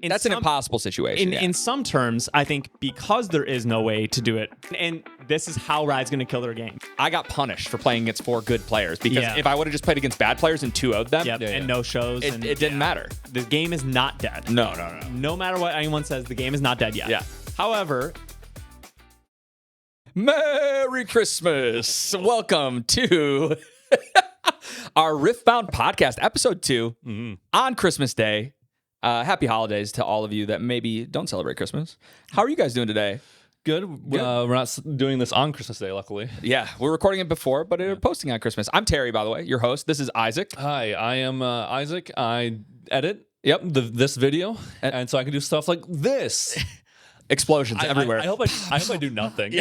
that's an impossible situation. In some terms, I think because there is no way to do it, and this is how Riot's going to kill their game. I got punished for playing against 4 good players because if I would have just played against bad players and 2 of them, and no shows, it didn't matter. The game is not dead. No. No matter what anyone says, the game is not dead yet. Yeah. However, Merry Christmas. Welcome to our Riftbound podcast, episode 2 on Christmas Day. Happy holidays to all of you that maybe don't celebrate Christmas. How are you guys doing today? Good. We're not doing this on Christmas Day, luckily. Yeah, we're recording it before, but we're posting on Christmas. I'm Terry, by the way, your host. This is Isaac. Hi, I am Isaac. I edit this video, and so I can do stuff like this. Explosions everywhere. I hope I do nothing.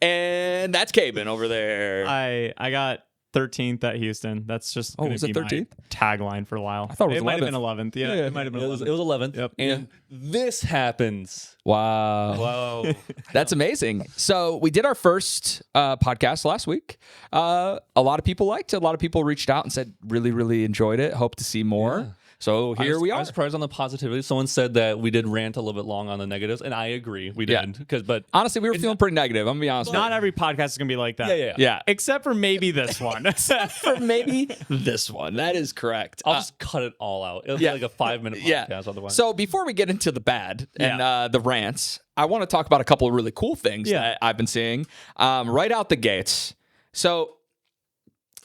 And that's Cabin over there. I got 13th at Houston. That's just going to be 13th? My tagline for a while. I thought it was 11th. Might have been 11th. Yeah, it might have been 11th. It was 11th. Yep. And this happens. Wow. Whoa. That's amazing. So we did our first podcast last week. A lot of people liked it. A lot of people reached out and said, really, really enjoyed it. Hope to see more. Yeah. So here we are. I was surprised on the positivity. Someone said that we did rant a little bit long on the negatives, and I agree. We did. But honestly, we were feeling pretty negative. I'm going to be honest. Not every podcast is going to be like that. Yeah. Except for maybe this one. For maybe this one. That is correct. I'll just cut it all out. It'll be like a 5-minute podcast otherwise. So before we get into the bad and the rants, I want to talk about a couple of really cool things that I've been seeing right out the gates. So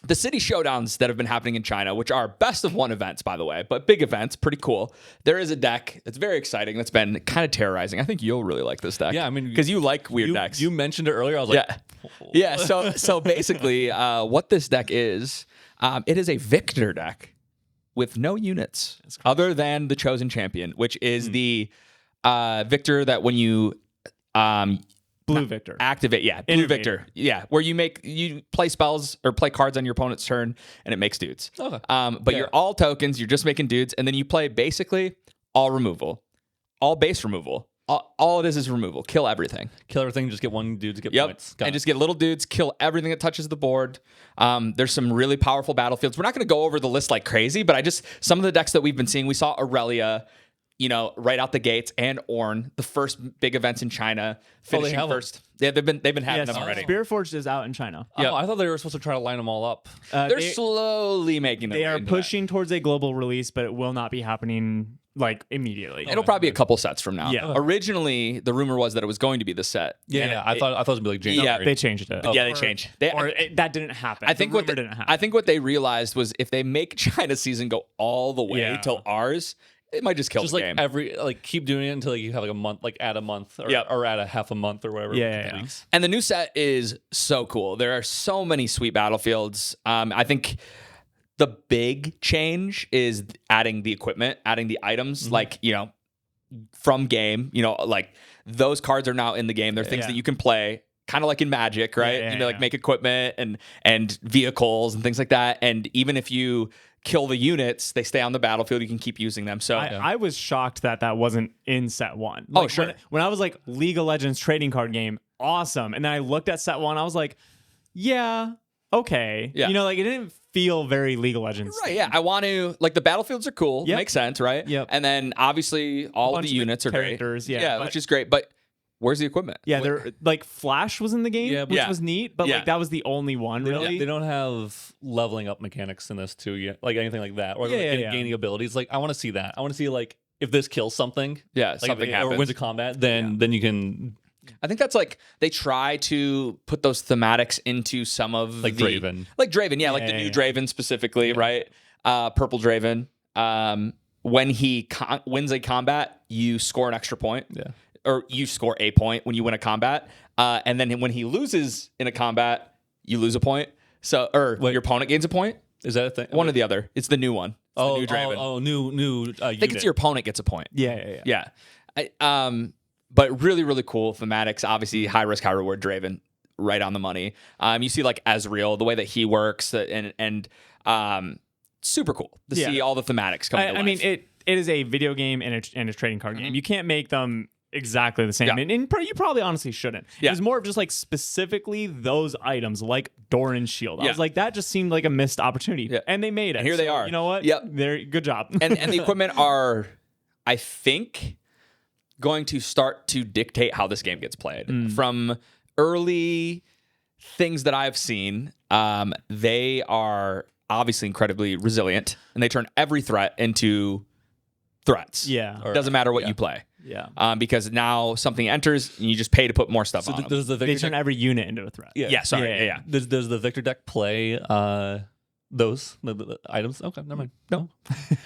the city showdowns that have been happening in China, which are best of 1 events, by the way, but big events, pretty cool. There is a deck that's very exciting that's been kind of terrorizing. I think you'll really like this deck. Yeah, I mean, because you like weird decks. You mentioned it earlier. I was like, yeah. So basically, what this deck is, it is a Victor deck with no units other than the Chosen Champion, which is the Victor that when you Blue Victor. Activate, Blue Victor. Yeah, where you play spells or play cards on your opponent's turn and it makes dudes. Okay. But you're all tokens, you're just making dudes, and then you play basically all removal. All base removal. All it is removal. Kill everything. Kill everything, just get 1 dude to get points. And just get little dudes, kill everything that touches the board. There's some really powerful battlefields. We're not going to go over the list like crazy, but some of the decks that we've been seeing, we saw Aurelia, right out the gates, and Ornn, the first big events in China, finishing first. Yeah, they've been having them already. Spiritforged is out in China. Oh, I thought they were supposed to try to line them all up. They're slowly making them. They are pushing towards a global release, but it will not be happening immediately. It'll probably be a couple sets from now. Yeah. Originally, the rumor was that it was going to be the set. Yeah, I thought it was going to be like January. Yeah, they changed it. Yeah, they changed. That didn't happen. I think what they realized was if they make China season go all the way till ours, it might just kill the game. Keep doing it until you have a month, add a month or add a half a month or whatever. Yeah. And the new set is so cool. There are so many sweet battlefields. I think the big change is adding the equipment, adding the items, from game. Those cards are now in the game. They're things that you can play. Kind of like in Magic, right? Make equipment and vehicles and things like that. And even if you kill the units, they stay on the battlefield. You can keep using them. So I was shocked that wasn't in set 1. Sure. When I was like, League of Legends trading card game, awesome. And then I looked at set 1, I was like, yeah, okay. Yeah. It didn't feel very League of Legends. Right, yeah. I want to, the battlefields are cool. Yep. Makes sense, right? Yep. And then obviously all of the units are great. Yeah, which is great. But where's the equipment? Yeah, they're Flash was in the game, which was neat, but that was the only one really. They don't have leveling up mechanics in this too yet, anything like that, or gaining abilities. I want to see that. I want to see if this kills something, something happens, or wins a combat, then you can. I think that's they try to put those thematics into some of Draven, the new Draven specifically, right? Purple Draven. When he wins a combat, you score an extra point. Yeah. Or you score a point when you win a combat, and then when he loses in a combat, you lose a point. So, your opponent gains a point. Is that a thing? One or the other. It's the new one. It's the new Draven. New. I think it's your opponent gets a point. Yeah. But really, really cool thematics. Obviously, high risk, high reward Draven, right on the money. You see Ezreal, the way that he works, and super cool to see all the thematics coming to life. I mean, it is a video game and a trading card game. You can't make them exactly the same. And you probably honestly shouldn't. It was more of just specifically those items like Doran's shield. I was like, that just seemed like a missed opportunity. And they made it. And here they are. You know what? Yep. Good job. and the equipment are I think, going to start to dictate how this game gets played. From early things that I've seen, they are obviously incredibly resilient, and they turn every threat into threats. Yeah. It doesn't matter what you play. Yeah. Because now something enters, and you just pay to put more stuff on them. Does the They Victor turn deck, every unit into a threat. Yeah, sorry. Yeah. Does the Victor deck play those the items? Okay, never mind. No,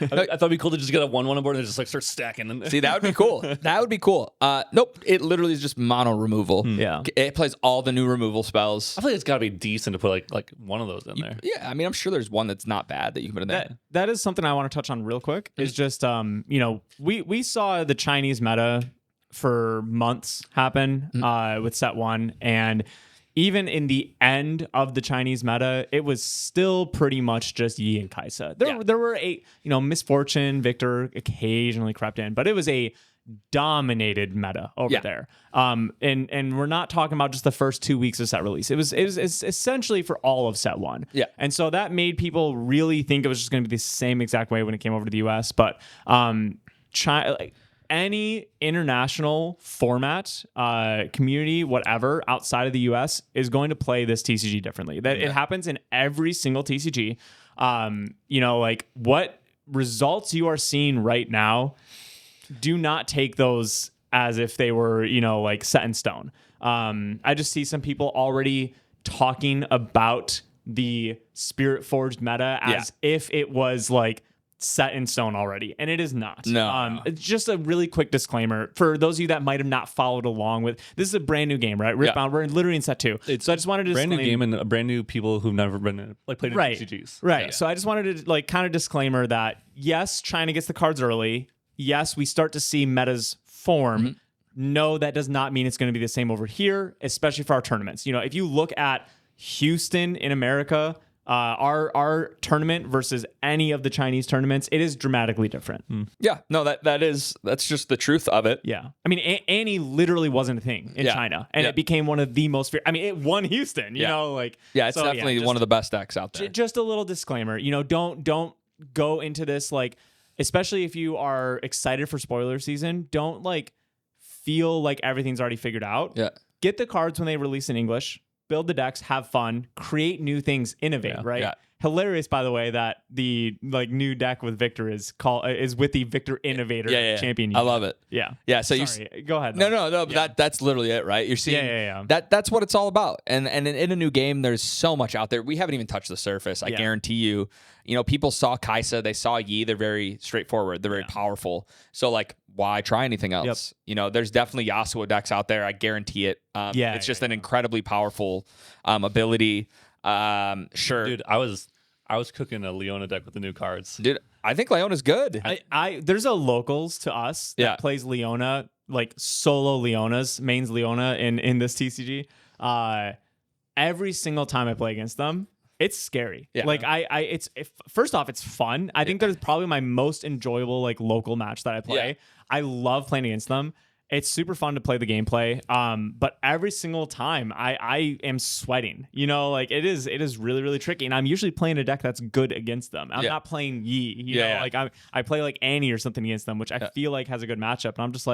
I thought it'd be cool to just get a 1/1 on board and just like start stacking. And See, that would be cool. That would be cool. Nope. It literally is just mono removal. Yeah. It plays all the new removal spells. I feel like it's got to be decent to put like one of those in there. Yeah, I mean, I'm sure there's one that's not bad that you can put in there. That is something I want to touch on real quick. Is just we saw the Chinese meta for months happen with set 1, and even in the end of the Chinese meta, it was still pretty much just Yi and Kaisa. There were Misfortune, Victor occasionally crept in, but it was a dominated meta over there. And we're not talking about just the first 2 weeks of set release. It was essentially for all of set 1. Yeah. And so that made people really think it was just going to be the same exact way when it came over to the US. But any international format, community, whatever, outside of the US is going to play this TCG differently. It happens in every single TCG. What results you are seeing right now, do not take those as if they were, set in stone. I just see some people already talking about the Spiritforged meta as if it was like set in stone already, and it is not. No. Just a really quick disclaimer for those of you that might have not followed along with this is a brand new game, right? Riftbound, we're literally in set 2. So I just wanted to brand new game and a brand new people who've never been played in TCGs. Right. Yeah. So I just wanted to kind of disclaimer that yes, China gets the cards early. Yes, we start to see metas form. No, that does not mean it's going to be the same over here, especially for our tournaments. If you look at Houston in America, our tournament versus any of the Chinese tournaments, it is dramatically different. Yeah, no, that's just the truth of it. Yeah, I mean, Annie literally wasn't a thing in China, and it became one of the most. It won Houston. It's definitely one of the best decks out there. Just a little disclaimer, don't go into this especially if you are excited for spoiler season. Don't feel like everything's already figured out. Yeah, get the cards when they release in English. Build the decks, have fun, create new things, innovate, right? Yeah. Hilarious, by the way, that the new deck with Victor is with the Victor Innovator champion. I love it. Yeah. So go ahead. No. That's literally it, right? You're seeing that's what it's all about. And in a new game, there's so much out there. We haven't even touched the surface. I guarantee you. People saw Kaisa, they saw Yi. They're very straightforward. They're very powerful. So why try anything else? There's definitely Yasuo decks out there. I guarantee it. It's just an incredibly powerful ability. Sure, dude. I was cooking a Leona deck with the new cards. Dude, I think Leona's good. There's a locals to us that plays Leona, solo Leonas, mains Leona in this TCG. Every single time I play against them, it's scary. Yeah. First off, it's fun. I think that is probably my most enjoyable local match that I play. Yeah. I love playing against them. It's super fun to play the gameplay. But every single time I am sweating. It is really, really tricky. And I'm usually playing a deck that's good against them. I'm not playing Yi. I play Annie or something against them, which I feel like has a good matchup. And I'm just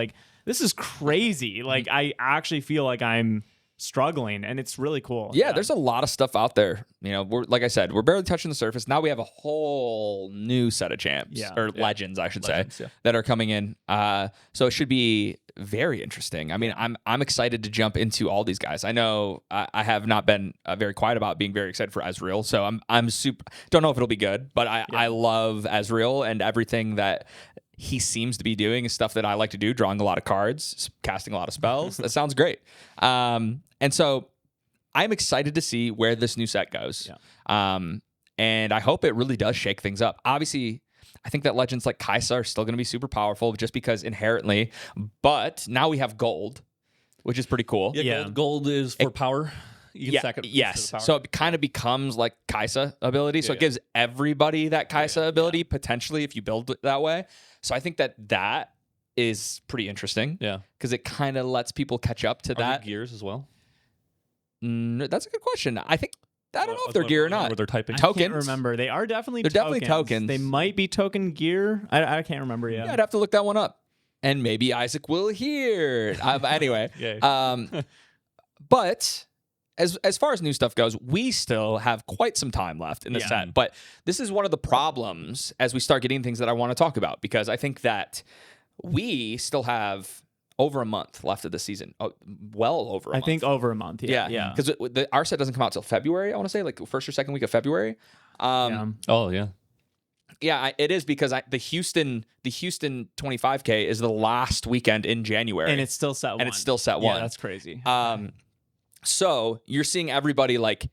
this is crazy. I actually feel like I'm struggling, and it's really cool. Yeah, there's a lot of stuff out there. We're like I said, we're barely touching the surface. Now we have a whole new set of champs or legends, I should say, that are coming in. So it should be very interesting. I mean, I'm excited to jump into all these guys. I know I have not been very quiet about being very excited for Ezreal, so I'm super. Don't know if it'll be good, but I love Ezreal, and everything that he seems to be doing is stuff that I like to do, drawing a lot of cards, casting a lot of spells. That sounds great. And so I'm excited to see where this new set goes. Yeah. And I hope it really does shake things up. Obviously, I think that legends like Kaisa are still going to be super powerful just because inherently, but now we have gold, which is pretty cool. Yeah. Gold is for power. You can stack it. Yes. So it kind of becomes like Kaisa ability. So it gives everybody that Kaisa ability potentially if you build it that way. So I think that is pretty interesting. Yeah. Because it kind of lets people catch up to that. Gears as well? That's a good question. I think I don't know if they're gear or not. Where they're typing. I Tokens. can't remember. They are definitely They're definitely tokens. They might be token gear. I can't remember yet. Yeah, I'd have to look that one up. And maybe Isaac will hear. Anyway. But as far as new stuff goes, we still have quite some time left in the set. But this is one of the problems as we start getting things that I want to talk about, because I think that we still have over a month left of the season. Well over a month. I think over a month. Yeah. Because our set doesn't come out till February, I want to say, like first or second week of February. Oh, yeah. Yeah, it is, because the Houston 25K is the last weekend in January. And it's still set one. Yeah, that's crazy. So you're seeing everybody like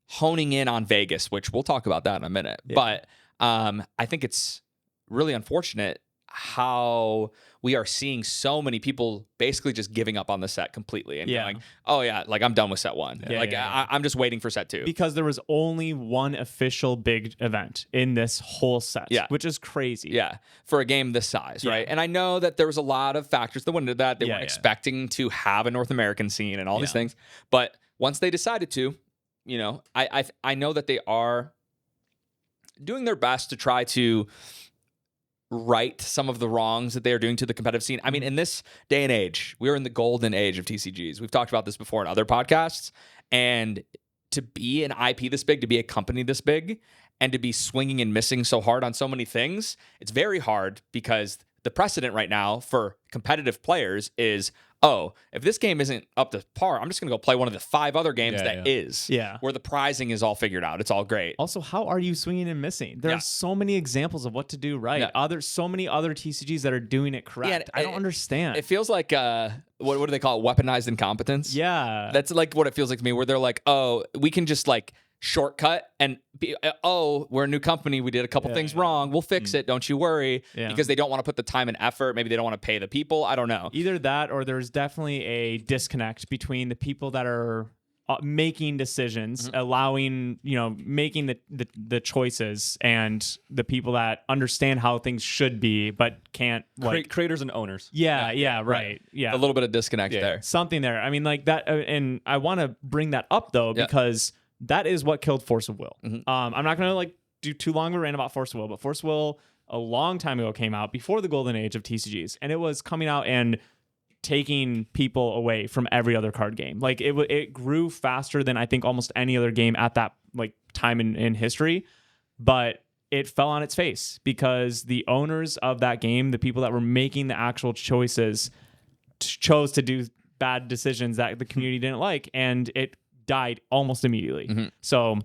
honing in on Vegas, which we'll talk about that in a minute. Yeah. But I think it's really unfortunate how we are seeing so many people basically just giving up on the set completely and going, oh yeah, like I'm done with set one. I'm just waiting for set two. Because there was only one official big event in this whole set, which is crazy. Yeah, for a game this size, right? And I know that there was a lot of factors that went into that. They weren't expecting to have a North American scene and all these things. But once they decided to, I know that they are doing their best to try to right some of the wrongs that they are doing to the competitive scene. I mean, in this day and age, we're in the golden age of TCGs. We've talked about this before in other podcasts. And to be an IP this big, to be a company this big, and to be swinging and missing so hard on so many things, it's very hard, because the precedent right now for competitive players is, oh, if this game isn't up to par, I'm just going to go play one of the 5 other games that is. Yeah. Where the pricing is all figured out. It's all great. Also, how are you swinging and missing? There are so many examples of what to do right. Yeah. So many other TCGs that are doing it correct. I don't understand. It feels like, what do they call it? Weaponized incompetence? Yeah. That's like what it feels like to me, where they're like, oh, we can just like shortcut and we're a new company, we did a couple things wrong, we'll fix it, don't you worry. Because they don't want to put the time and effort, maybe they don't want to pay the people, I don't know. Either that, or there's definitely a disconnect between the people that are making decisions, allowing, making the choices, and the people that understand how things should be but can't, like creators and owners. Right. Yeah, a little bit of disconnect there, something there. I mean, like that, and I want to bring that up though, because that is what killed Force of Will. I'm not going to do too long of a rant about Force of Will, but Force of Will a long time ago came out before the golden age of TCGs, and it was coming out and taking people away from every other card game. Like it grew faster than I think almost any other game at that time in history, but it fell on its face because the owners of that game, the people that were making the actual choices, chose to do bad decisions that the community didn't like, and it died almost immediately. So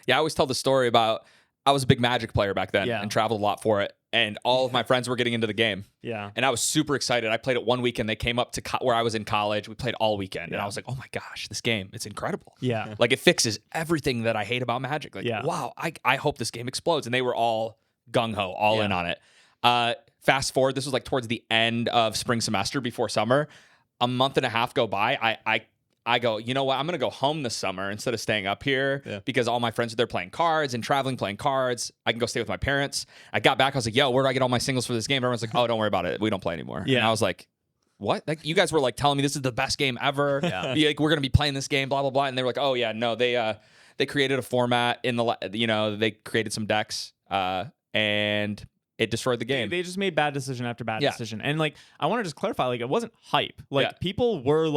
I always tell the story about, I was a big Magic player back then and traveled a lot for it, and all of my friends were getting into the game. And I was super excited. I played it one weekend. They came up to where I was in college. We played all weekend, and I was like, oh my gosh, this game, it's incredible. Like it fixes everything that I hate about Magic. Like, wow, I hope this game explodes. And they were all gung-ho, all in on it. Fast forward, this was like towards the end of spring semester before summer. A month and a half go by. I go, you know what? I'm going to go home this summer instead of staying up here because all my friends are there playing cards and traveling, playing cards. I can go stay with my parents. I got back. I was like, yo, where do I get all my singles for this game? Everyone's like, oh, don't worry about it. We don't play anymore. And I was like, what? Like, you guys were like telling me this is the best game ever. Like, we're going to be playing this game, blah, blah, blah. And they were like, oh, yeah, no, they created a format they created some decks and it destroyed the game. They just made bad decision after bad decision. And I want to just clarify, it wasn't hype. People were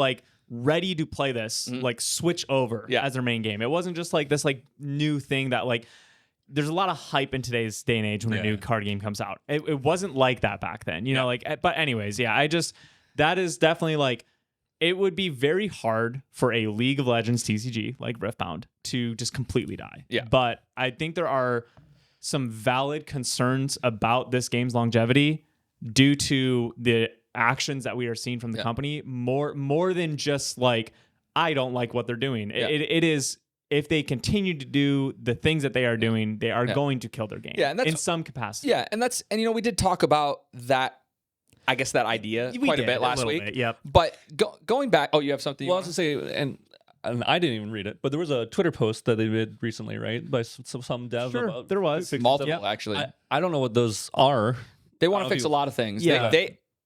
ready to play this, switch over as their main game. It wasn't just this new thing that there's a lot of hype in today's day and age when a new card game comes out. It wasn't like that back then, but anyways, that is definitely it would be very hard for a League of Legends TCG like Riftbound to just completely die. But I think there are some valid concerns about this game's longevity due to the actions that we are seeing from the company, more than just I don't like what they're doing. It is, if they continue to do the things that they are doing, they are going to kill their game and in some capacity. And we did talk about that, I guess, that idea quite a bit last week. But going back, you have something? Well, I was going to say, and I didn't even read it, but there was a Twitter post that they did recently, right? By some dev. Sure, there was. Multiple, actually. I don't know what those are. They want to fix a lot of things.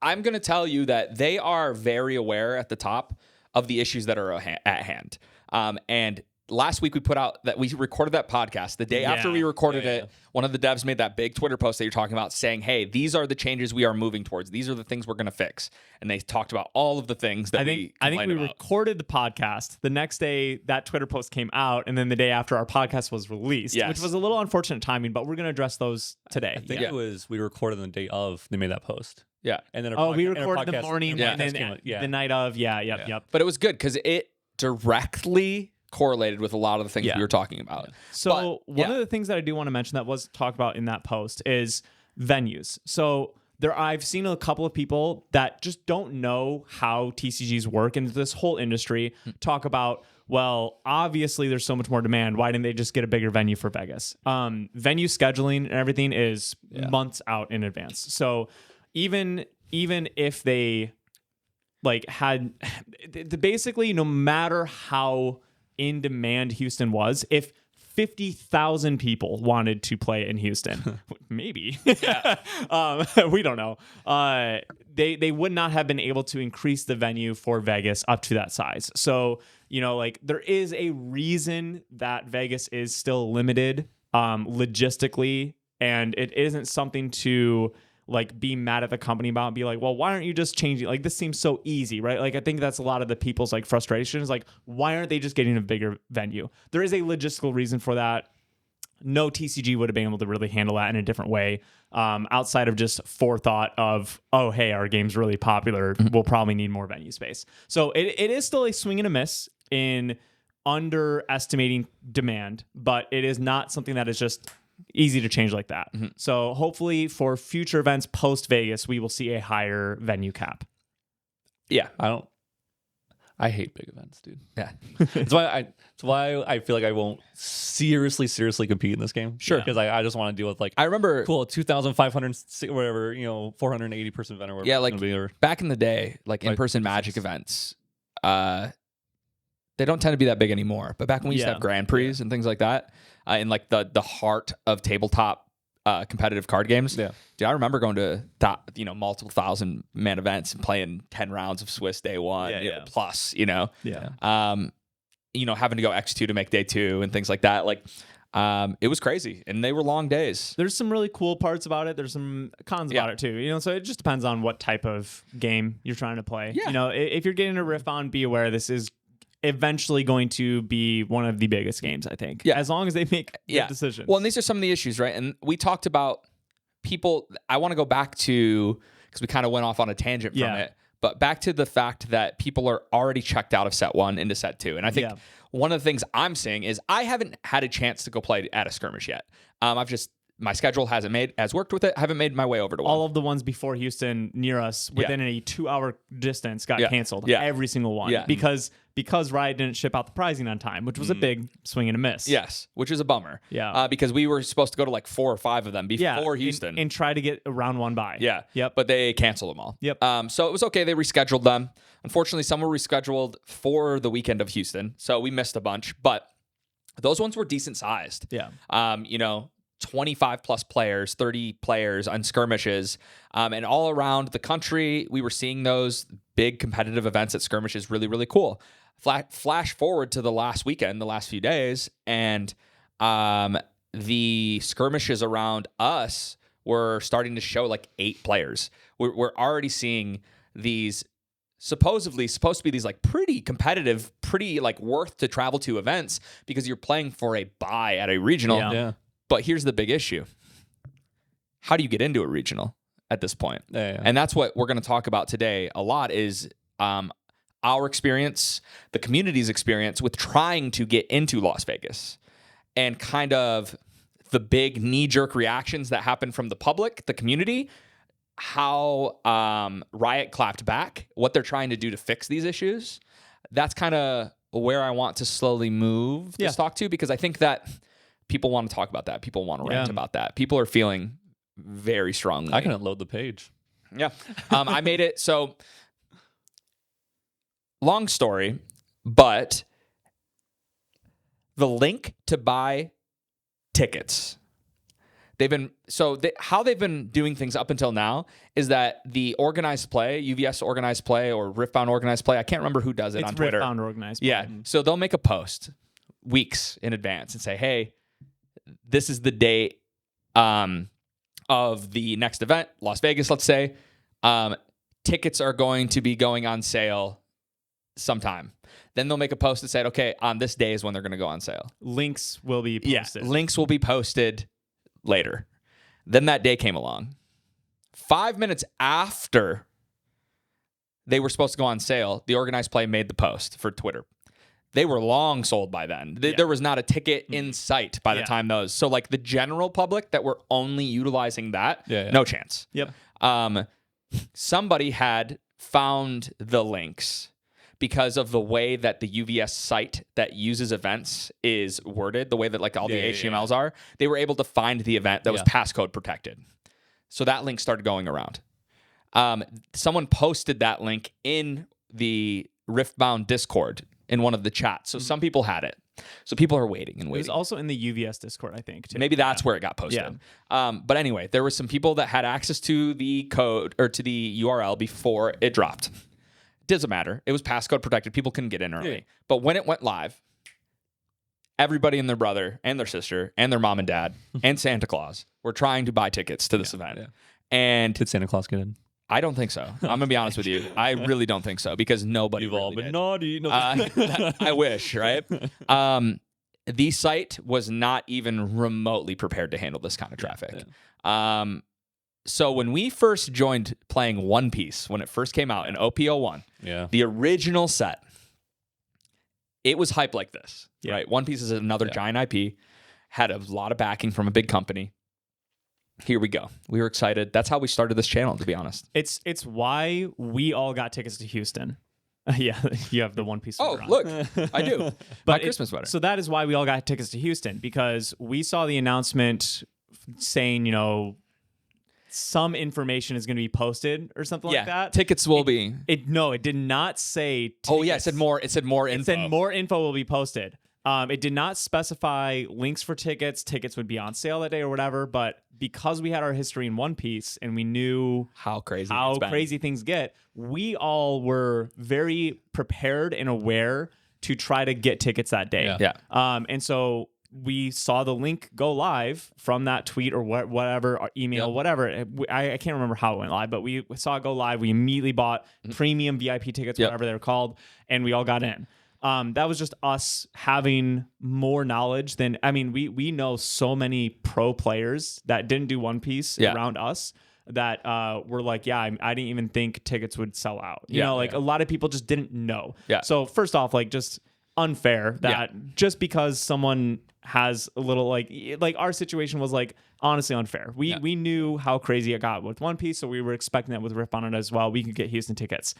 I'm going to tell you that they are very aware at the top of the issues that are at hand. And last week we put out that we recorded that podcast. The day after we recorded it, one of the devs made that big Twitter post that you're talking about saying, hey, these are the changes we are moving towards. These are the things we're going to fix. And they talked about all of the things that we recorded the podcast. The next day, that Twitter post came out. And then the day after, our podcast was released, which was a little unfortunate timing, but we're going to address those today. I think it was, we recorded the day of they made that post. Yeah. And then we recorded the morning and then the night of. Yep. But it was good because it directly correlated with a lot of the things we were talking about. So one of the things that I do want to mention that was talked about in that post is venues. So I've seen a couple of people that just don't know how TCGs work, and this whole industry talk about, well, obviously there's so much more demand. Why didn't they just get a bigger venue for Vegas? Venue scheduling and everything is months out in advance. So even if they had basically, no matter how in demand Houston was, if 50,000 people wanted to play in Houston, maybe we don't know, they would not have been able to increase the venue for Vegas up to that size. So there is a reason that Vegas is still limited logistically, and it isn't something to be mad at the company about and be like, well, why aren't you just changing? This seems so easy, right? I think that's a lot of the people's frustrations. Why aren't they just getting a bigger venue? There is a logistical reason for that. No TCG would have been able to really handle that in a different way, outside of just forethought of, oh, hey, our game's really popular. We'll probably need more venue space. So it is still a swing and a miss in underestimating demand, but it is not something that is just easy to change like that. So hopefully for future events post Vegas, we will see a higher venue cap. Yeah. I hate big events, dude. Yeah. That's why I feel like I won't seriously compete in this game. Sure. Because I just want to deal with I remember 2,500 whatever, 480 person event or whatever. Yeah, back in the day, in-person Magic events, they don't tend to be that big anymore. But back when we used to have Grand Prix and things like that, in the heart of tabletop competitive card games. Yeah. Dude, I remember going to multiple thousand man events and playing 10 rounds of Swiss day one plus, having to go X2 to make day 2 and things like that. It was crazy, and they were long days. There's some really cool parts about it. There's some cons about it too. So it just depends on what type of game you're trying to play. Yeah. If you're getting a Riftbound, be aware this is eventually going to be one of the biggest games, I think. Yeah. As long as they make good decisions. Well, and these are some of the issues, right? And we talked about people. I want to go back to, because we kind of went off on a tangent from it, but back to the fact that people are already checked out of set 1 into set 2. And I think one of the things I'm seeing is I haven't had a chance to go play at a skirmish yet. My schedule has worked with it. I haven't made my way over to one. All of the ones before Houston near us within a 2-hour distance got canceled. Yeah. Every single one. Yeah. Because Riot didn't ship out the pricing on time, which was a big swing and a miss. Yes, which is a bummer. Yeah. Because we were supposed to go to 4 or 5 of them before Houston. And try to get a round 1 by. Yeah. Yep. But they canceled them all. Yep. So it was okay. They rescheduled them. Unfortunately, some were rescheduled for the weekend of Houston. So we missed a bunch. But those ones were decent sized. Yeah. 25 plus players, 30 players on skirmishes, and all around the country, we were seeing those big competitive events at skirmishes. Really, really cool. Flash forward to the last weekend, the last few days, and the skirmishes around us were starting to show 8 players. We're already seeing these supposed to be these pretty competitive, pretty worth to travel to events because you're playing for a buy at a regional. Yeah. But here's the big issue. How do you get into a regional at this point? Yeah. And that's what we're going to talk about today a lot is our experience, the community's experience with trying to get into Las Vegas and kind of the big knee-jerk reactions that happen from the public, the community, how Riot clapped back, what they're trying to do to fix these issues. That's kind of where I want to slowly move this talk to, because I think that people want to talk about that. People want to rant about that. People are feeling very strongly. I can unload the page. Yeah. I made it. So long story, but the link to buy tickets, how they've been doing things up until now is that the organized play, UVS organized play or Riftbound organized play, I can't remember who does it on Twitter. Riftbound organized play. Yeah. So they'll make a post weeks in advance and say, hey, this is the date of the next event, Las Vegas, let's say. Tickets are going to be going on sale sometime. Then they'll make a post that said, okay, on this day is when they're going to go on sale. Links will be posted. Yeah, links will be posted later. Then that day came along. 5 minutes after they were supposed to go on sale, the organized play made the post for Twitter. They were long sold by then. There was not a ticket in sight by the time those. So like the general public that were only utilizing that, no chance. Yep. Somebody had found the links because of the way that the UVS site that uses events is worded, the way that like all the HTMLs are. They were able to find the event that was passcode protected. So that link started going around. Someone posted that link in the Riftbound Discord in one of the chats. So some people had it. So people are waiting and waiting. It was also in the UVS Discord, I think, too. Maybe that's where it got posted. Yeah. But anyway, there were some people that had access to the code or to the URL before it dropped. Doesn't matter. It was passcode protected. People couldn't get in early. Yeah. But when it went live, everybody and their brother and their sister and their mom and dad and Santa Claus were trying to buy tickets to this event. Yeah. And did Santa Claus get in? I don't think so. I'm gonna be honest with you. I really don't think so because nobody. You've all been did. naughty. No. I wish, right? The site was not even remotely prepared to handle this kind of traffic. Yeah. So when we first joined playing One Piece, when it first came out in OP01, the original set, it was hype like this, right? One Piece is another giant IP, had a lot of backing from a big company. Here we go. We were excited. That's how we started this channel, to be honest. It's why we all got tickets to Houston. Yeah, you have the One Piece sweater on. Look, I do. My Christmas sweater. So that is why we all got tickets to Houston, because we saw the announcement saying, some information is going to be posted or something like that. Tickets will be. It did not say tickets. Oh, yeah, it said more info. It said more info will be posted. It did not specify links for tickets. Tickets would be on sale that day or whatever. But because we had our history in One Piece and we knew how crazy things get, we all were very prepared and aware to try to get tickets that day. Yeah. And so we saw the link go live from that tweet or whatever, or email, whatever. I can't remember how it went live, but we saw it go live. We immediately bought premium VIP tickets, whatever they were called, and we all got in. That was just us having more knowledge than, we know so many pro players that didn't do One Piece around us that were like, I didn't even think tickets would sell out. A lot of people just didn't know. Yeah. So first off, just unfair that just because someone has a little like our situation was honestly unfair. We knew how crazy it got with One Piece, so we were expecting that with Riftbound as well. We could get Houston tickets.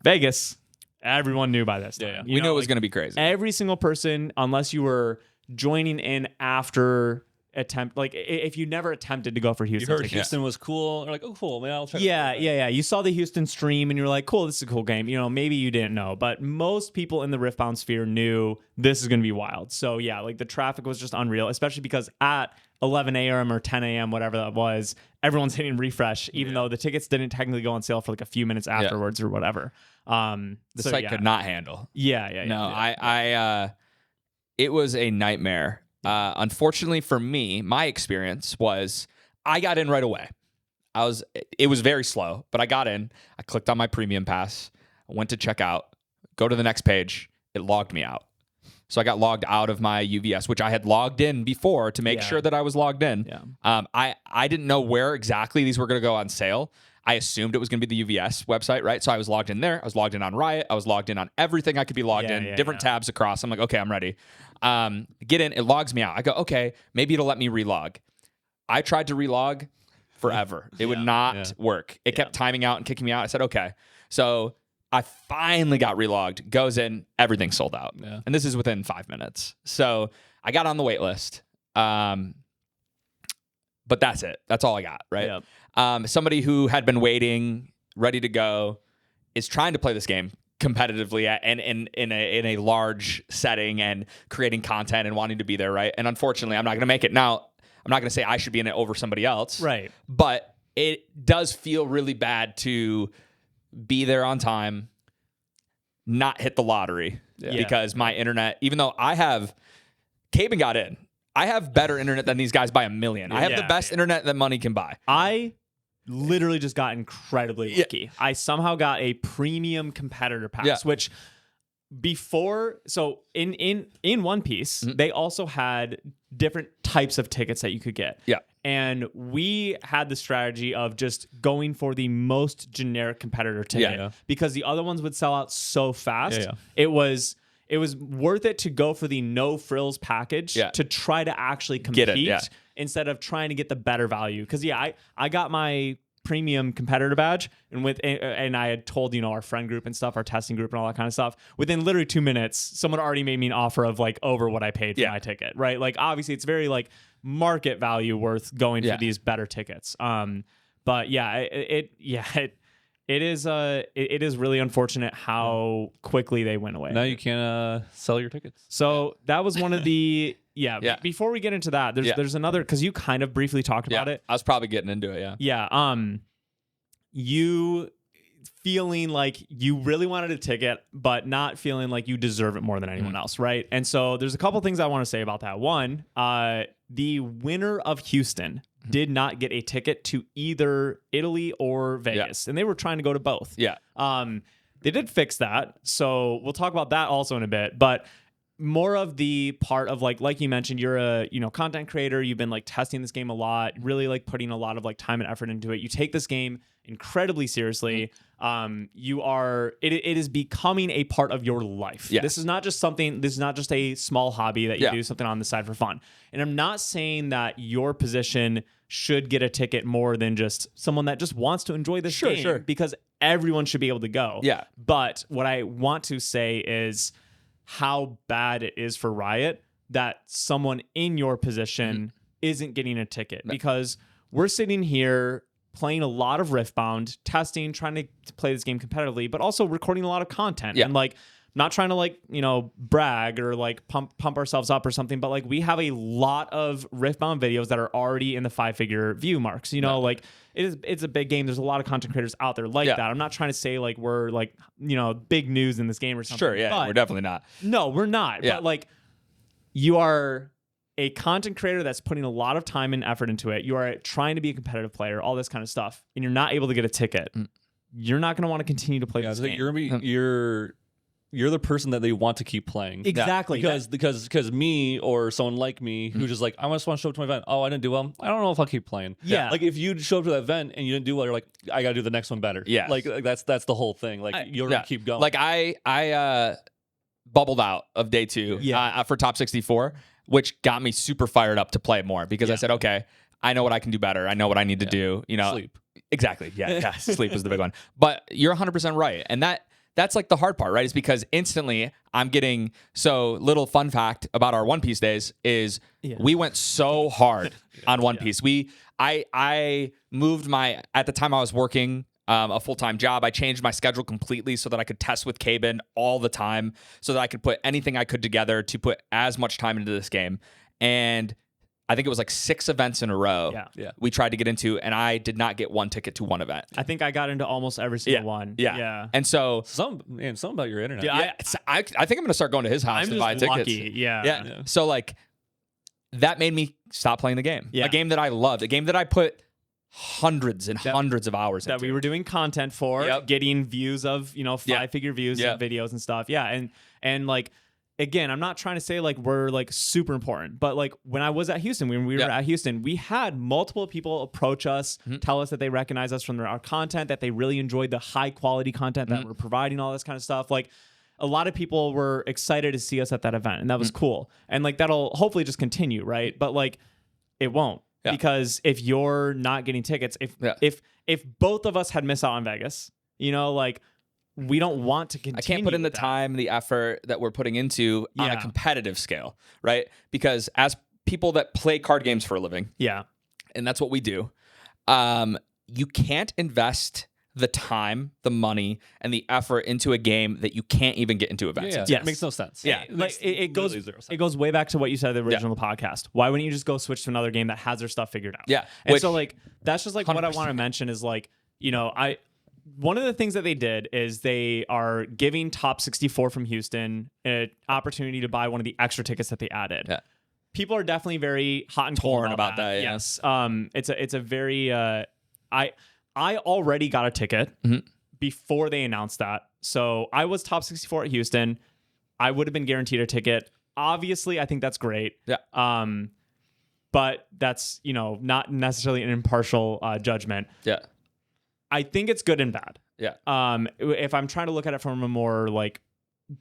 Vegas, everyone knew by this time. We knew it was going to be crazy. Every single person, unless you were joining in after attempt, if you never attempted to go for Houston, you heard Houston was cool. You're like, oh, cool, man, I'll try. Yeah. You saw the Houston stream and you're like, cool, this is a cool game. Maybe you didn't know, but most people in the Riftbound sphere knew this is going to be wild. So the traffic was just unreal, especially because at 11 a.m. or 10 a.m., whatever that was, everyone's hitting refresh, even though the tickets didn't technically go on sale for a few minutes afterwards or whatever. The site could not handle. Yeah. It was a nightmare. Unfortunately for me, my experience was I got in right away. It was very slow, but I got in. I clicked on my premium pass. I went to check out, go to the next page. It logged me out. So I got logged out of my UVS, which I had logged in before to make sure that I was logged in. Yeah. I didn't know where exactly these were going to go on sale. I assumed it was going to be the UVS website, right? So I was logged in there. I was logged in on Riot. I was logged in on everything I could be logged in, different tabs across. I'm like, okay, I'm ready. Get in. It logs me out. I go, okay, maybe it'll let me relog. I tried to relog forever. It would not work. It kept timing out and kicking me out. I said, okay. So I finally got relogged. Goes in. Everything sold out. Yeah. And this is within 5 minutes. So I got on the wait list. But that's it. That's all I got, right? Yep. Somebody who had been waiting, ready to go, is trying to play this game competitively and in a large setting and creating content and wanting to be there, right? And unfortunately, I'm not going to make it. Now, I'm not going to say I should be in it over somebody else. Right. But it does feel really bad to be there on time, not hit the lottery because my internet, even though I have Caben got in. I have better internet than these guys by a million. I have the best internet that money can buy. I literally just got incredibly lucky. I somehow got a premium competitor pass, which before, so in One Piece, they also had different types of tickets that you could get. Yeah. And we had the strategy of just going for the most generic competitor ticket because the other ones would sell out so fast. It was worth it to go for the no frills package to try to actually compete instead of trying to get the better value. Because I got my premium competitor badge and I had told our friend group and stuff, our testing group and all that kind of stuff. Within literally 2 minutes, someone already made me an offer of like over what I paid for my ticket. Right? Like obviously it's very like market value worth going for these better tickets. But it is really unfortunate how quickly they went away. Now you can't sell your tickets. So that was one of the before we get into that, there's another, because you kind of briefly talked about it. I was probably getting into it. You feeling like you really wanted a ticket, but not feeling like you deserve it more than anyone else, right? And so there's a couple things I want to say about that. One, the winner of Houston did not get a ticket to either Italy or Vegas, and they were trying to go to both. They did fix that, so we'll talk about that also in a bit. But more of the part of like you mentioned, you're a content creator. You've been like testing this game a lot, really like putting a lot of like time and effort into it. You take this game incredibly seriously. It is becoming a part of your life. This is not just a small hobby that you do something on the side for fun. And I'm not saying that your position should get a ticket more than just someone that just wants to enjoy this game, because everyone should be able to go. But what I want to say is how bad it is for Riot that someone in your position isn't getting a ticket, because we're sitting here playing a lot of Riftbound, testing, trying to play this game competitively, but also recording a lot of content. And like, not trying to like, brag or like pump ourselves up or something, but like we have a lot of Riftbound videos that are already in the 5-figure view marks. Like it's a big game. There's a lot of content creators out there like that. I'm not trying to say like we're like, big news in this game or something. Sure, yeah, we're definitely not. No, we're not. But like, you are a content creator that's putting a lot of time and effort into it. You are trying to be a competitive player, all this kind of stuff, and you're not able to get a ticket. You're not going to want to continue to play this game. You're the person that they want to keep playing. Exactly. Because me or someone like me who's just like, I just want to show up to my event. Oh, I didn't do well. I don't know if I'll keep playing. Yeah. Like if you show up to that event and you didn't do well, you're like, I got to do the next one better. Yeah. Like that's the whole thing. Like you're going to keep going. Like I bubbled out of day 2 for top 64, which got me super fired up to play more, because I said, okay, I know what I can do better. I know what I need to do. Sleep. Exactly. Yeah. Sleep was the big one. But you're 100% right. And that's like the hard part, right? Is because instantly I'm getting, so little fun fact about our One Piece days is we went so hard on One Piece. I moved at the time I was working a full-time job. I changed my schedule completely so that I could test with Caben all the time, so that I could put anything I could together to put as much time into this game. And I think it was like 6 events in a row we tried to get into, and I did not get one ticket to one event. I think I got into almost every single one. Yeah. And so something about your internet. I think I'm going to start going to his house to buy tickets. Lucky. Yeah. So like that made me stop playing the game. A game that I loved, a game that I put hundreds and hundreds of hours that into. We were doing content for, getting views of 5-figure views of videos and stuff. And like, again, I'm not trying to say like we're like super important, but like when I was at Houston, when we were at Houston, we had multiple people approach us, tell us that they recognize us from our content, that they really enjoyed the high quality content that we're providing, all this kind of stuff. Like a lot of people were excited to see us at that event, and that was cool. And like that'll hopefully just continue, right? But like it won't. Because if you're not getting tickets, if both of us had missed out on Vegas, like we don't want to continue. I can't put in the time, the effort that we're putting into on a competitive scale, right? Because as people that play card games for a living, and that's what we do, you can't invest the time, the money, and the effort into a game that you can't even get into events. It makes no sense. Like it goes way back to what you said in the original podcast. Why wouldn't you just go switch to another game that has their stuff figured out? And so like that's just like 100%. What I want to mention is like, one of the things that they did is they are giving top 64 from Houston an opportunity to buy one of the extra tickets that they added. people are definitely very hot and Torn cold about that, yeah. Yes. It's a very I already got a ticket before they announced that. So I was top 64 at Houston. I would have been guaranteed a ticket. Obviously, I think that's great. Yeah. But that's, not necessarily an impartial judgment. Yeah. I think it's good and bad. Yeah. If I'm trying to look at it from a more like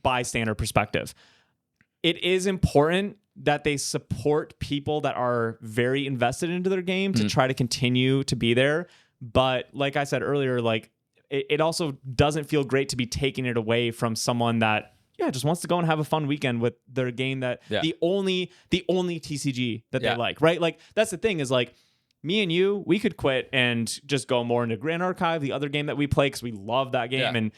bystander perspective, it is important that they support people that are very invested into their game to try to continue to be there. But like I said earlier, like it also doesn't feel great to be taking it away from someone that just wants to go and have a fun weekend with their game that the only TCG that they like, right? Like that's the thing is like me and you, we could quit and just go more into Grand Archive, the other game that we play because we love that game. And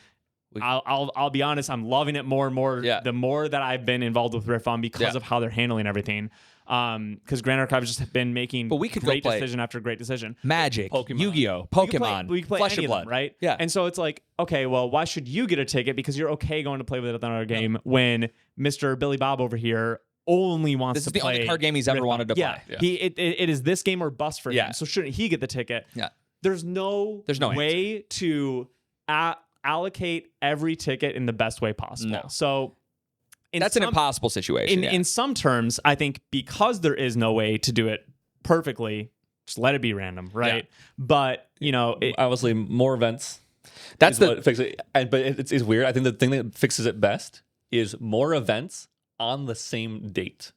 I'll be honest, I'm loving it more and more the more that I've been involved with Riftbound because of how they're handling everything. Because Grand Archive has just been making great decision after great decision. Magic, Pokemon. Yu-Gi-Oh, Pokemon, we play Flesh any and Blood, of them, right? Yeah. And so it's like, okay, well, why should you get a ticket because you're okay going to play with another game when Mr. Billy Bob over here only wants This to is the play only card game he's ever wanted to play. Yeah. It is this game or bust for him. So shouldn't he get the ticket? Yeah. There's no way to allocate every ticket in the best way possible. No. So that's an impossible situation. In some terms, I think because there is no way to do it perfectly, just let it be random, right? Yeah. But obviously more events. That's what fixes it. But it's weird. I think the thing that fixes it best is more events on the same date.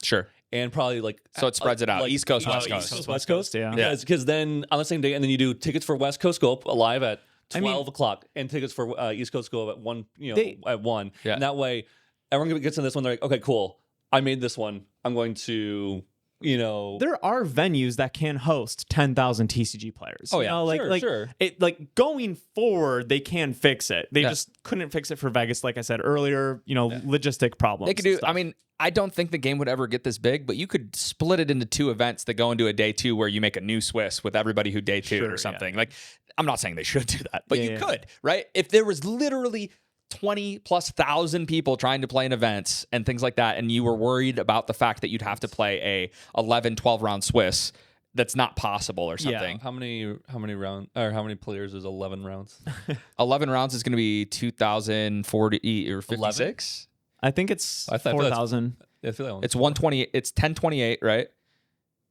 Sure. And probably so it spreads it out. East Coast, West Coast. East Coast, West Coast. Yeah. Because then on the same day, and then you do tickets for West Coast Scope live at 12 o'clock, and tickets for East Coast Scope at 1. At 1. Yeah. And that way, everyone gets in this one. They're like, okay, cool. I made this one. I'm going to. There are venues that can host 10,000 TCG players. Oh yeah, sure. It going forward, they can fix it. They just couldn't fix it for Vegas, like I said earlier. Logistic problems. They could do. I mean, I don't think the game would ever get this big, but you could split it into 2 events that go into a day 2 where you make a new Swiss with everybody who day 2 or something. Yeah. Like, I'm not saying they should do that, but you could, right? If there was literally 20,000+ people trying to play in events and things like that, and you were worried about the fact that you'd have to play a 11-12 round Swiss, that's not possible or something. Yeah. How many rounds or how many players is 11 rounds? 11 rounds is going to be 2,040 or 56. I think it's 4,000. I feel like it's 120. It's 1028, right?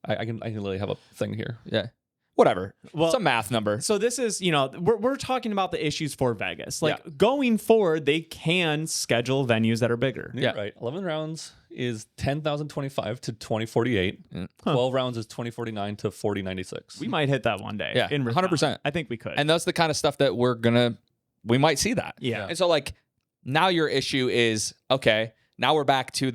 I can literally have a thing here. Yeah. Whatever. Well, it's a math number. So this is, we're talking about the issues for Vegas. Going forward, they can schedule venues that are bigger. Yeah, right. 11 rounds is 10,025 to 2048. 12 rounds is 2049 to 4096. We might hit that one day. Yeah, 100%. I think we could. And that's the kind of stuff that we might see that. Yeah. And so now your issue is, okay, now we're back to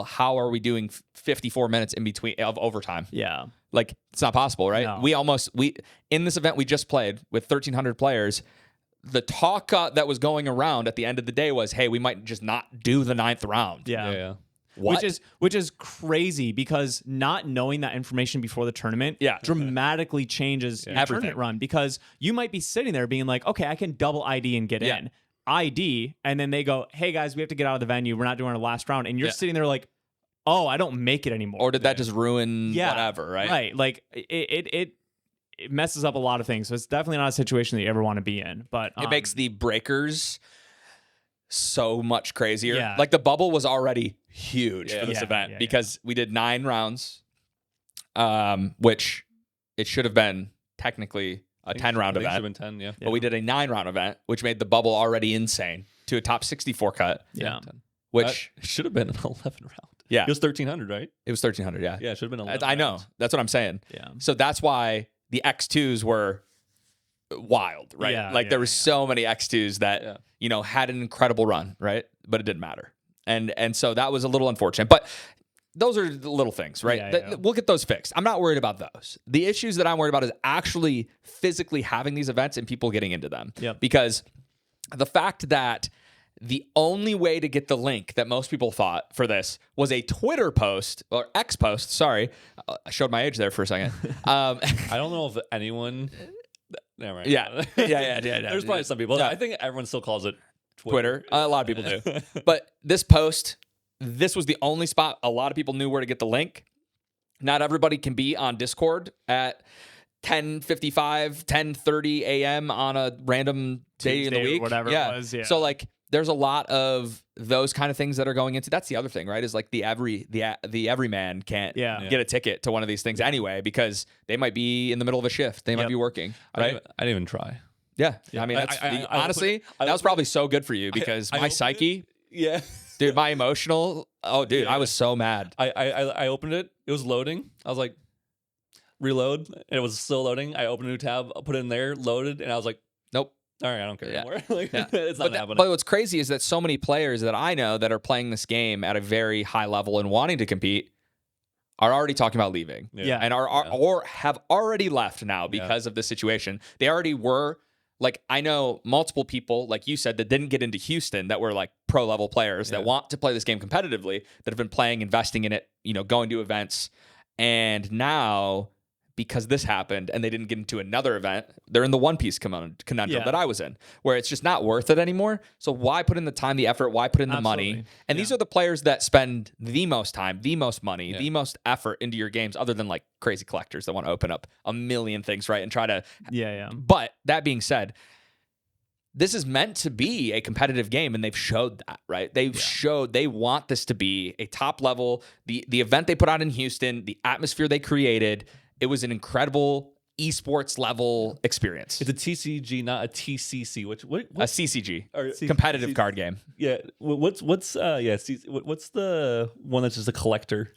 how are we doing 54 minutes in between of overtime? Yeah. It's not possible, right? No. We in this event we just played with 1,300 players, the talk that was going around at the end of the day was, hey, we might just not do the 9th round. Yeah. What? Which is crazy because not knowing that information before the tournament dramatically changes your tournament run, because you might be sitting there being like, okay, I can double ID and get in. ID, and then they go, hey guys, we have to get out of the venue. We're not doing our last round. And you're sitting there like, oh, I don't make it anymore. Or did that just ruin whatever, right? Right. Like it messes up a lot of things. So it's definitely not a situation that you ever want to be in. But it makes the breakers so much crazier. Yeah. Like the bubble was already huge for this event because we did 9 rounds, which it should have been technically a 10-round event. Should have been 10, But we did a 9-round event, which made the bubble already insane to a top 64 cut. Yeah. Which should have been an 11 round. Yeah. It was 1,300, right? It was 1,300, yeah. Yeah, it should have been 11 I know. rounds. That's what I'm saying. Yeah. So that's why the X2s were wild, right? Yeah, there were so many X2s that, had an incredible run, right? But it didn't matter. And so that was a little unfortunate. But those are the little things, right? We'll get those fixed. I'm not worried about those. The issues that I'm worried about is actually physically having these events and people getting into them. Yep. Because the fact that the only way to get the link that most people thought for this was a Twitter post, or X post, sorry. I showed my age there for a second. I don't know if anyone... Never mind. Yeah. There's probably some people. I think everyone still calls it Twitter. A lot of people do. But this post, this was the only spot a lot of people knew where to get the link. Not everybody can be on Discord at 10:55, 10:30 a.m. on a random day in the week. Whatever it was. Yeah. So like there's a lot of those kind of things that are going into. That's the other thing, right? Is like the everyman can't get a ticket to one of these things anyway because they might be in the middle of a shift. They might be working, right? I didn't even try. Yeah. I mean, honestly, that was probably so good for you because my psyche. Yeah. Dude, my emotional. Oh, dude, I was so mad. I opened it. It was loading. I was like, reload. And it was still loading. I opened a new tab, put it in there, loaded, and I was like, nope. All right, I don't care anymore. It's not happening. But what's crazy is that so many players that I know that are playing this game at a very high level and wanting to compete are already talking about leaving. And or have already left now because of this situation. They already were. Like, I know multiple people, like you said, that didn't get into Houston that were like pro level players that want to play this game competitively, that have been playing, investing in it, going to events. And now, because this happened and they didn't get into another event, they're in the One Piece conundrum that I was in, where it's just not worth it anymore. So why put in the time, the effort? Why put in the money? And these are the players that spend the most time, the most money, the most effort into your games, other than like crazy collectors that want to open up a million things, right? And try to... But that being said, this is meant to be a competitive game, and they've showed that, right? They've showed they want this to be a top level. The event they put out in Houston, the atmosphere they created... It was an incredible esports level experience. It's a TCG, not a TCC. What? A CCG, or competitive card game. Yeah. What's the one that's just a collector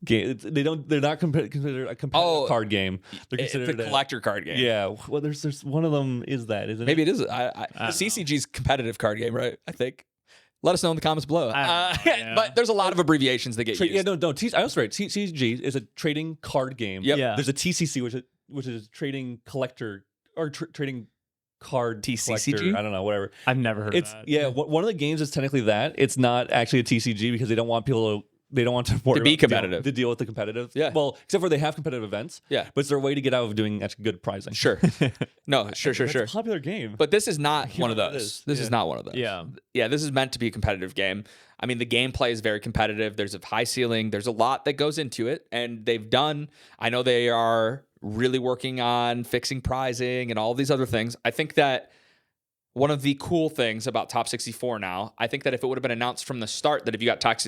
game? They're not considered a competitive card game. They're considered a collector card game. Yeah. Well, there's one of them. Is that? Isn't Maybe it? it is. CCG's competitive card game, right? I think. Let us know in the comments below. But there's a lot of abbreviations that get used. Yeah, no. I was right. TCG is a trading card game. Yep. Yeah. There's a TCC, which is trading collector or trading card TCCG. Collector. I don't know. Whatever. I've never heard of that. Yeah. One of the games is technically that. It's not actually a TCG because they don't want people to. They don't want to be competitive. To deal with the competitive. Yeah. Well, except for they have competitive events. Yeah. But it's their way to get out of doing actually good prizing. Sure. No, sure. It's a popular game. But this is not one of those. This is not one of those. Yeah. Yeah, this is meant to be a competitive game. I mean, the gameplay is very competitive. There's a high ceiling. There's a lot that goes into it. And I know they are really working on fixing prizing and all these other things. I think that one of the cool things about Top 64 now, I think that if it would have been announced from the start that if you got Top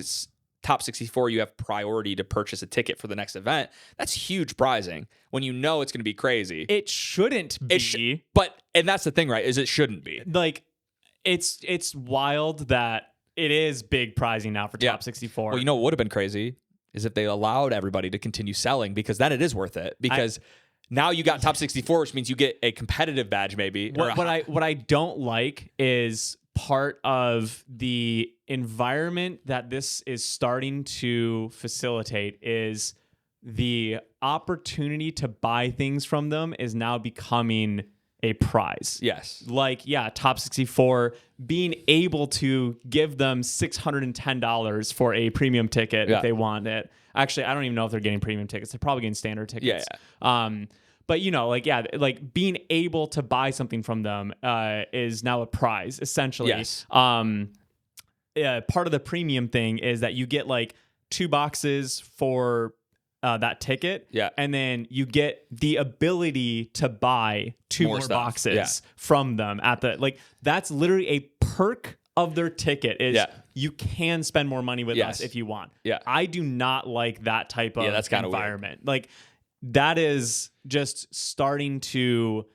64, you have priority to purchase a ticket for the next event. That's huge prizing when you know it's going to be crazy. It shouldn't be. And that's the thing, right? Is it shouldn't be. Like, it's wild that it is big prizing now for Top 64. Well, you know what would have been crazy is if they allowed everybody to continue selling, because then it is worth it. Because now you got Top 64, which means you get a competitive badge maybe. What I don't like is part of the environment that this is starting to facilitate is the opportunity to buy things from them is now becoming a prize. Yes. Like, Top 64 being able to give them $610 for a premium ticket if they want it. Actually, I don't even know if they're getting premium tickets. They're probably getting standard tickets. Yeah. But like being able to buy something from them is now a prize, essentially. Yes. Part of the premium thing is that you get like 2 boxes for that ticket. Yeah. And then you get the ability to buy 2 more boxes from them that's literally a perk of their ticket is you can spend more money with us if you want. Yeah. I do not like that type of that's kind of environment. Like, that is just starting to...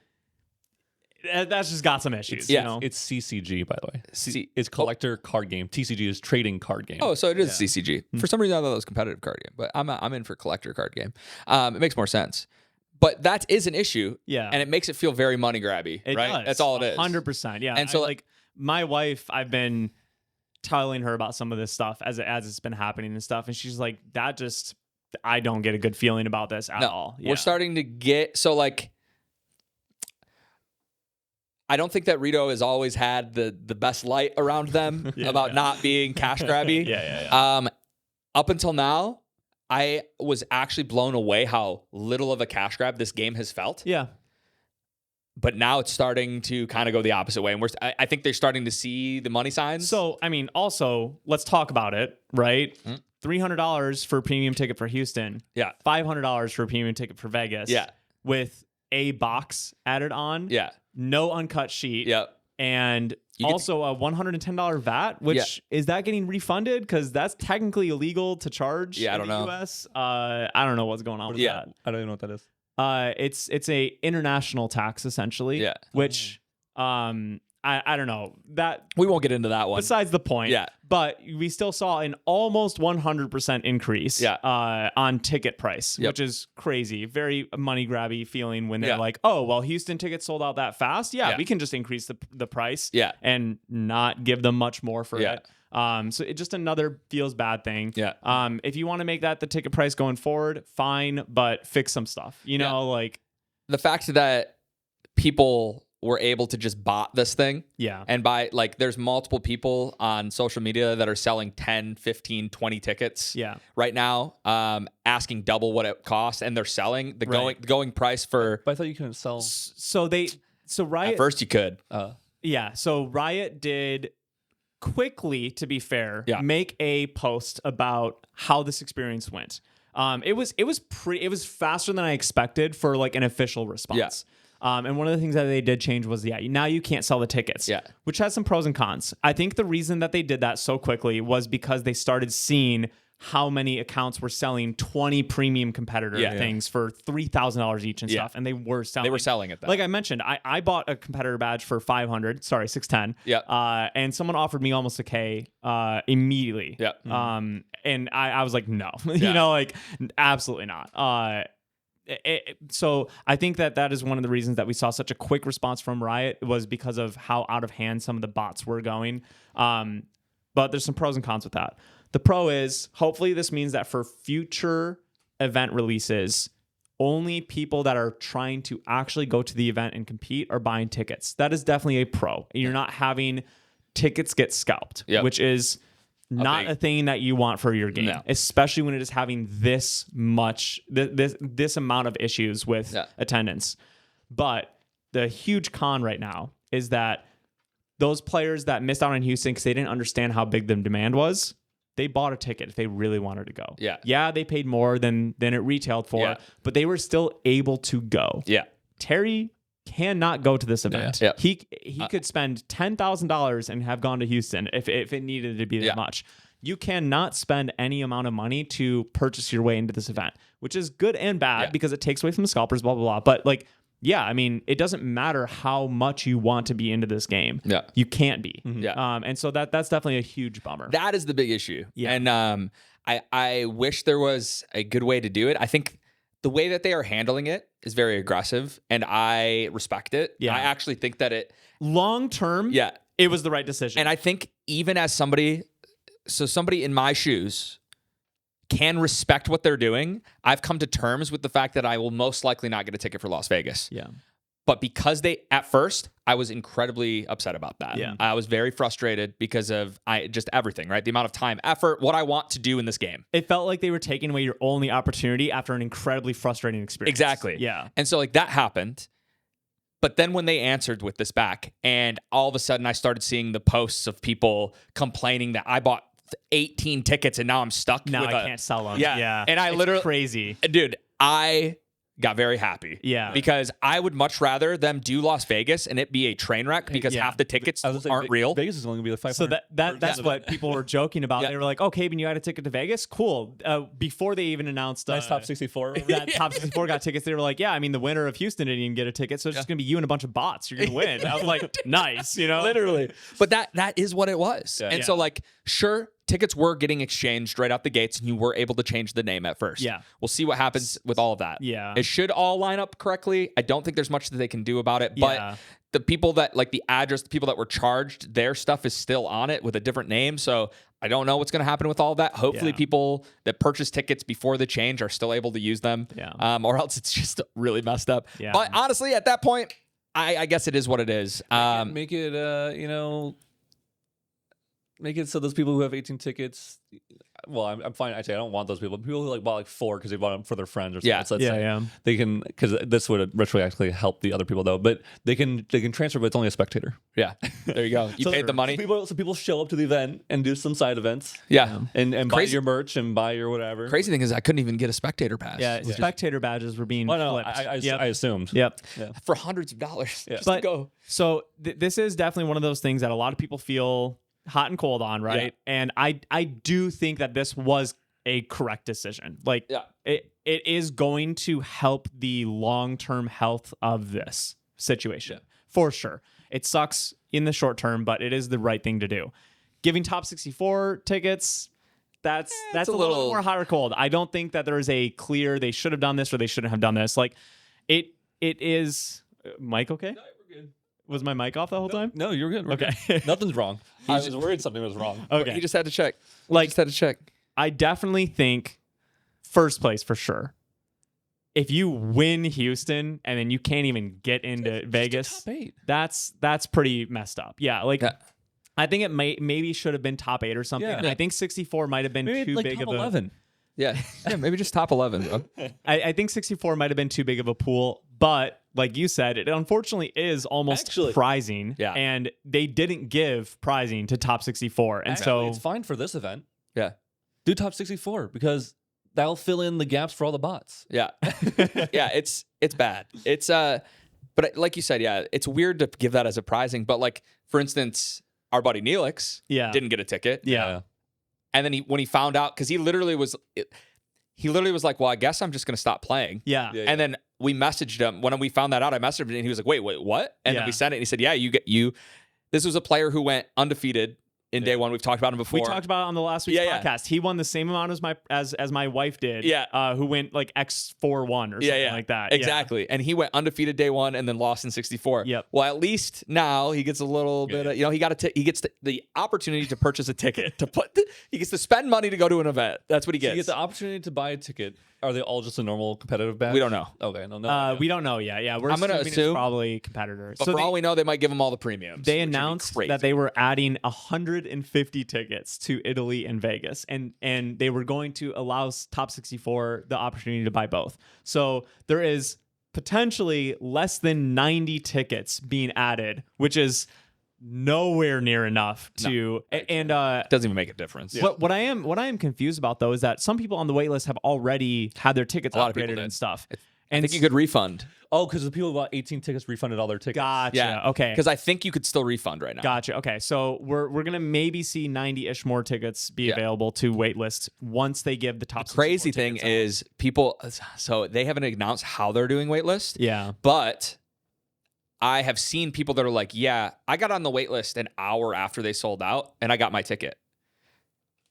That's just got some issues. You know? It's CCG, by the way. It's collector card game. TCG is trading card game. Oh, so it is CCG. For some reason, I thought it was competitive card game, but I'm in for collector card game. It makes more sense. But that is an issue. Yeah. And it makes it feel very money grabby, right? Does. That's all it is. 100%. Yeah. And so, like, my wife, I've been telling her about some of this stuff as it's been happening and stuff, and she's like, that just... I don't get a good feeling about this at all. We're starting to get... So, like... I don't think that Rito has always had the best light around them about not being cash grabby. Up until now, I was actually blown away how little of a cash grab this game has felt. Yeah. But now it's starting to kind of go the opposite way. And I think they're starting to see the money signs. So, I mean, also, let's talk about it, right? $300 for a premium ticket for Houston. Yeah. $500 for a premium ticket for Vegas. Yeah. With a box added on. Yeah. No uncut sheet. Yep. And also a $110 VAT, which is that getting refunded? Because that's technically illegal to charge I in don't the know. US. I don't know what's going on with that. I don't even know what that is. It's a international tax essentially. Yeah. Which I don't know that we won't get into that one. besides the point. Yeah. But we still saw an almost 100% increase on ticket price, which is crazy. Very money grabby feeling when they're like, oh, well, Houston tickets sold out that fast. Yeah, we can just increase the price and not give them much more for it. So it just another feels bad thing. Yeah. If you want to make that the ticket price going forward, fine, but fix some stuff. You know, like the fact that people were able to just bot this thing. Yeah. And buy, like, there's multiple people on social media that are selling 10, 15, 20 tickets right now, asking double what it costs, and they're selling the going price for. But I thought you couldn't sell. So Riot. At first you could. Yeah. So Riot did quickly, to be fair, make a post about how this experience went. It was faster than I expected for like an official response. Yeah. And one of the things that they did change was, now you can't sell the tickets, which has some pros and cons. I think the reason that they did that so quickly was because they started seeing how many accounts were selling 20 premium competitor things for $3,000 each and stuff. And they were selling it. Like I mentioned, I bought a competitor badge for $610. Yeah. And someone offered me almost $1,000 immediately. Yeah. And I was like, no, you know, like absolutely not. So I think that is one of the reasons that we saw such a quick response from Riot was because of how out of hand some of the bots were going. But there's some pros and cons with that. The pro is hopefully this means that for future event releases, only people that are trying to actually go to the event and compete are buying tickets. That is definitely a pro. You're not having tickets get scalped, which is not a thing that you want for your game, especially when it is having this amount of issues with attendance. But the huge con right now is that those players that missed out on Houston because they didn't understand how big the demand was, they bought a ticket if they really wanted to go. Yeah, they paid more than it retailed for, but they were still able to go. Terry cannot go to this event. He could spend $10,000 and have gone to Houston if it needed to be that much. You cannot spend any amount of money to purchase your way into this event, which is good and bad because it takes away from the scalpers, blah, blah, blah. But like, I mean, it doesn't matter how much you want to be into this game. You can't be. And so that's definitely a huge bummer. That is the big issue. And I wish there was a good way to do it. I think the way that they are handling it is very aggressive, and I respect it. I actually think that long term, it was the right decision. And I think even as somebody in my shoes can respect what they're doing, I've come to terms with the fact that I will most likely not get a ticket for Las Vegas. But because at first, I was incredibly upset about that. I was very frustrated because of just everything, right? The amount of time, effort, what I want to do in this game. It felt like they were taking away your only opportunity after an incredibly frustrating experience. Exactly. And so like that happened. But then when they answered with this back, and all of a sudden I started seeing the posts of people complaining that I bought 18 tickets and now I'm stuck. Now I can't sell them. And I literally crazy. Dude, I got very happy. Because I would much rather them do Las Vegas and it be a train wreck because half the tickets aren't real. Vegas is only going to be like 500. So that's what people were joking about. They were like, "Oh, Caben, you got a ticket to Vegas? Cool." Before they even announced nice top 64. That top 64 got tickets. They were like, "Yeah, I mean, the winner of Houston didn't even get a ticket, so it's just going to be you and a bunch of bots. You're going to win." I was like, "Nice," you know, literally. But that is what it was. And so like, sure, tickets were getting exchanged right out the gates, and you were able to change the name at first. We'll see what happens with all of that. It should all line up correctly. I don't think there's much that they can do about it, but the people that, like the address, the people that were charged, their stuff is still on it with a different name. So I don't know what's going to happen with all of that. Hopefully people that purchase tickets before the change are still able to use them, or else it's just really messed up. But honestly, at that point, I guess it is what it is. Make it, make it so those people who have 18 tickets, well, I'm fine. Actually, I don't want those people. People who like bought like 4 because they bought them for their friends or something. Yeah. So let's say they can, because this would retroactively help the other people though. But they can transfer, but it's only a spectator. Yeah, there you go. You paid the money. So people show up to the event and do some side events. Yeah, and buy your merch and buy your whatever. Crazy thing is, I couldn't even get a spectator pass. Yeah, spectator badges were being flipped. I assumed. Yep. Yeah. For hundreds of dollars. Yeah. Just to go. So this is definitely one of those things that a lot of people feel hot and cold on, right? Yeah. And I do think that this was a correct decision. Like, it is going to help the long-term health of this situation for sure. It sucks in the short term, but it is the right thing to do. Giving top 64 tickets, that's a little more hot or cold. I don't think that there is a clear they should have done this or they shouldn't have done this. Like, it is. Mike, okay? No, we're good. Was my mic off the whole time? No, you're good. Okay. Nothing's wrong. I was worried something was wrong. Okay. He just had to check. I definitely think first place for sure. If you win Houston and then you can't even get into Vegas, top 8. That's pretty messed up. Yeah, like I think it maybe should have been top 8 or something. Yeah. I think 64 might have been Maybe too like big top of a 11. Yeah, maybe just top 11. Bro. I think 64 might have been too big of a pool, but like you said, it unfortunately is almost prizing. Yeah. And they didn't give prizing to top 64. And so it's fine for this event. Yeah. Do top 64 because that'll fill in the gaps for all the bots. Yeah. Yeah, it's bad. It's but like you said, yeah, it's weird to give that as a prizing, but like for instance, our buddy Neelix didn't get a ticket. Yeah. And then when he found out, because he literally was like, well, I guess I'm just going to stop playing. Yeah. And then we messaged him. When we found that out, I messaged him and he was like, wait, what? And then we sent it and he said, yeah, this was a player who went undefeated in day one. We've talked about him before. We talked about it on the last week's podcast. He won the same amount as my wife did. Yeah. Who went like X41 or something like that. Exactly. Yeah. And he went undefeated day one and then lost in 64. Yep. Well, at least now he gets a little bit of, he gets the opportunity to purchase a ticket he gets to spend money to go to an event. That's what he gets. You get the opportunity to buy a ticket. Are they all just a normal competitive badge? We don't know. Okay. No. We don't know yet. Yeah. I'm going to assume it's probably competitors. But for all we know, they might give them all the premiums. They announced that they were adding 150 tickets to Italy and Vegas, and they were going to allow top 64 the opportunity to buy both. So there is potentially less than 90 tickets being added, which is nowhere near enough to and it doesn't even make a difference. What I am confused about though is that some people on the wait list have already had their tickets upgraded and stuff. And I think you could refund. Oh, because the people who bought 18 tickets refunded all their tickets. Gotcha. Yeah. Okay. Because I think you could still refund right now. Gotcha. Okay. So we're gonna maybe see 90-ish more tickets be available to waitlist once they give the top. The crazy thing is people. So they haven't announced how they're doing waitlist. Yeah. But I have seen people that are like, yeah, I got on the waitlist an hour after they sold out, and I got my ticket.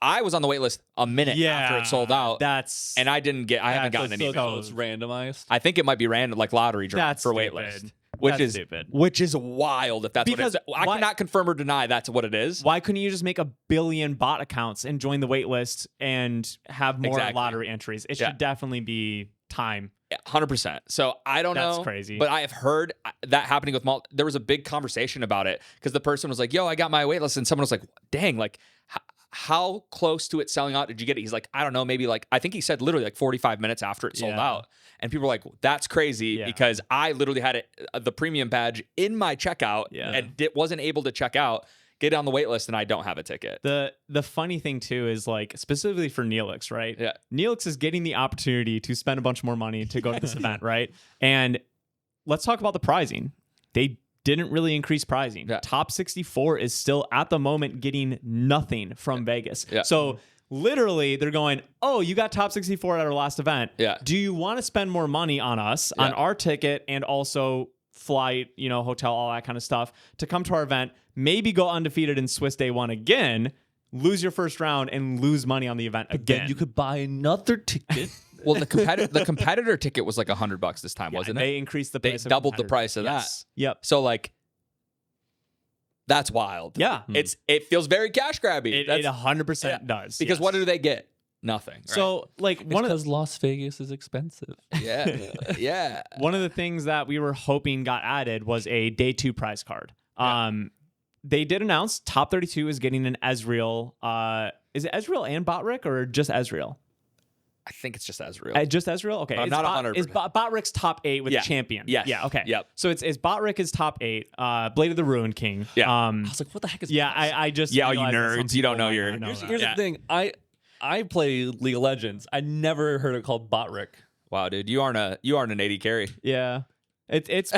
I was on the wait list a minute after it sold out. And I haven't gotten any. So it's randomized. I think it might be random, like lottery draw for wait list. Which is stupid. Which is wild if that's what it is. I cannot confirm or deny that's what it is. Why couldn't you just make 1 billion bot accounts and join the wait list and have more lottery entries? It should definitely be time. 100%. So I don't know. That's crazy. But I have heard that happening with there was a big conversation about it because the person was like, yo, I got my wait list. And someone was like, dang, like, how close to it selling out did you get it? He's like, I don't know, maybe like, I think he said literally like 45 minutes after it sold out. And people were like, that's crazy because I literally had the premium badge in my checkout and wasn't able to check out, get on the wait list, and I don't have a ticket. The funny thing too is like specifically for Neelix, right? Yeah. Neelix is getting the opportunity to spend a bunch more money to go to this event, right? And let's talk about the prizing. They didn't really increase pricing. Top 64 is still at the moment getting nothing from Vegas. So literally they're going, oh, you got top 64 at our last event. Do you want to spend more money on us, on our ticket, and also flight, hotel, all that kind of stuff to come to our event, maybe go undefeated in Swiss Day 1 again, lose your first round and lose money on the event again. Then you could buy another ticket. Well, the competitor ticket was like $100 this time, wasn't it? They increased the price. They doubled the price of that. Yep. So like, that's wild. Yeah. It feels very cash grabby. It 100% does. Because what do they get? Nothing. Right? So like because Las Vegas is expensive. Yeah. One of the things that we were hoping got added was a day 2 prize card. They did announce top 32 is getting an Ezreal Is it Ezreal and Botrick or just Ezreal? I think it's just Ezreal. Just Ezreal? Okay. I'm not 100%. Is Botrick's top 8 with champion? Yes. Yeah, okay. Yep. So it's Botrick is top 8. Blade of the Ruined King. Yeah. I was like, what the heck is Yeah, this? I just Yeah, you realized that some nerds. You don't people know might your... not know that. Here's the thing. I play League of Legends. I never heard it called Botrick. Wow, dude, you aren't an 80 carry. Yeah. It's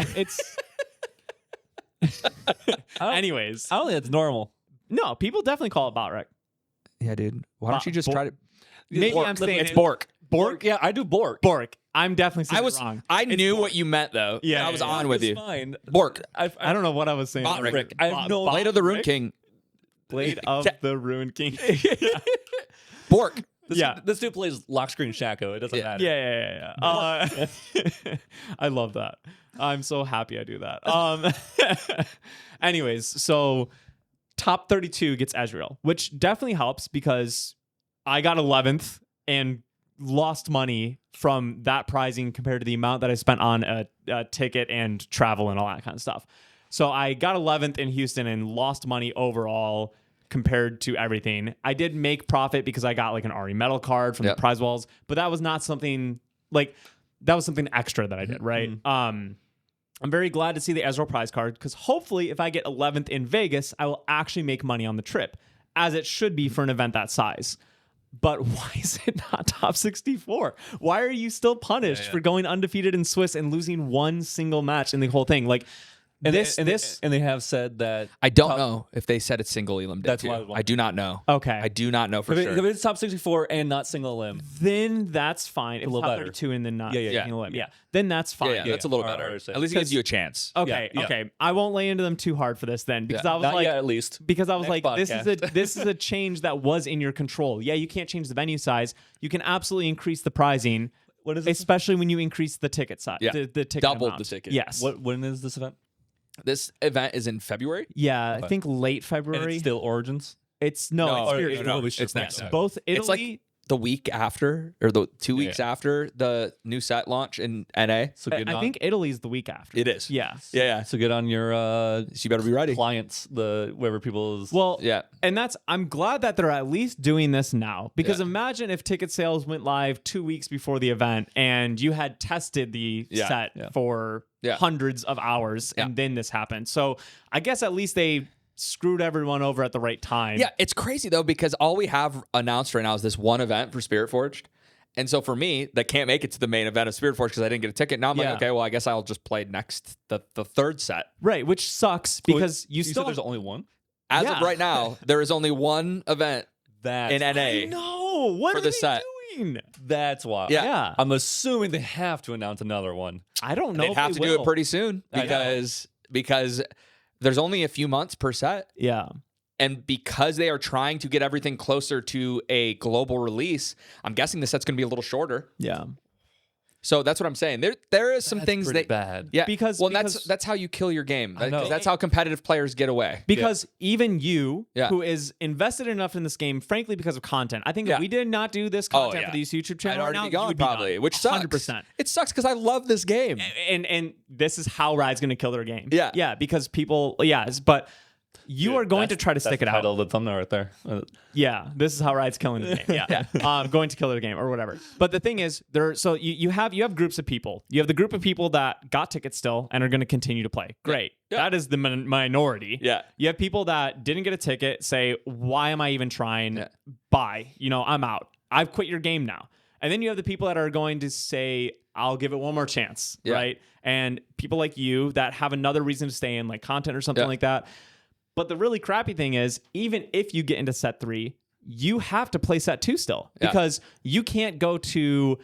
anyways. I don't think that's normal. No, people definitely call it Botrick. Yeah, dude. Why don't you just try to... Maybe Bork. I'm saying it's Bork. Bork? Yeah, I do Bork. Bork. I'm definitely saying it wrong. I knew Bork. what you meant though. Yeah, I was yeah, on with you. Fine. Bork. I don't know what I was saying. Botrick. I have no Blade of the Rune King. Blade of the Ruined King. Bork. This dude plays lock screen Shaco. It doesn't matter. Yeah. I love that. I'm so happy I do that. Anyways, so top 32 gets Ezreal, which definitely helps because I got 11th and lost money from that prizing compared to the amount that I spent on a ticket and travel and all that kind of stuff. So I got 11th in Houston and lost money overall compared to everything. I did make profit because I got like an RE medal card from the prize walls, but that was not something that was something extra that I did, right? I'm very glad to see the Ezreal prize card because hopefully if I get 11th in Vegas, I will actually make money on the trip, as it should be for an event that size. But why is it not top 64? Why are you still punished for going undefeated in Swiss and losing one single match in the whole thing? Like, And they have said that I don't know if they said it's single elim. That's why I do not know. Okay. I do not know for if sure. it's top 64 and not single limb, then that's fine. If little it's top better. 32 and then not Yeah. single limb. Yeah. Then that's fine. Yeah, that's a little better. At least it gives you a chance. Okay, Yeah. okay. I won't lay into them too hard for this then because I was not like, yet, at least. because I was Next like, podcast. this is a change that was in your control. Yeah, you can't change the venue size. You can absolutely increase the prizing, What is this? especially when you increase the ticket size. Yeah. The ticket Doubled amount. the ticket. Yes. When is this event? This event is in February. Yeah, Okay. I think late And February. it's still Origins. It's No, Spirit no, Forged. it's next. Yes, both Italy. It's like the week after, or the 2 weeks after the new set launch in NA. So I think Italy's the week after. It is. Yeah. Yeah. So get on your So you better be ready. clients, wherever people's. Well, Yeah. and I'm glad that they're at least doing this now because imagine if ticket sales went live 2 weeks before the event and you had tested the set for hundreds of hours and then this happened. So I guess at least they screwed everyone over at the right time. Yeah, it's crazy though because all we have announced right now is this one event for Spiritforged. And so for me, that can't make it to the main event of Spiritforged because I didn't get a ticket. Now I'm like, okay, well, I guess I'll just play next the third set. Right, which sucks because you said still there's only one? As of right now, there is only one event in NA. No, what for are the they set. doing? That's wild. Yeah. I'm assuming they have to announce another one. I don't know. They'd if have they to do will. it pretty soon because there's only a few months per set. Yeah. And because they are trying to get everything closer to a global release, I'm guessing the set's going to be a little shorter. Yeah. So that's what I'm saying. There is some things pretty that bad. Yeah, Because- that's how you kill your game. I know. That's how competitive players get away. Because even you, Yeah. who is invested enough in this game, frankly, because of content, I think if we did not do this content for these YouTube I'd channel right already now, be gone you would be probably, gone. which sucks. 100%. It sucks because I love this game. And this is how Riot's going to kill their game. Yeah. Yeah, because people, but you are going to try to stick it out. Title of the thumbnail right there. Yeah, this is how Riot's killing the game. Yeah, going to kill their game or whatever. But the thing is, you have groups of people. You have the group of people that got tickets still and are going to continue to play. Great, that is the minority. Yeah, you have people that didn't get a ticket. Say, why am I even trying? Bye. I'm out. I've quit your game now. And then you have the people that are going to say, I'll give it one more chance, right? And people like you that have another reason to stay in, like content or something like that. But the really crappy thing is, even if you get into set 3, you have to play set 2 still because you can't go to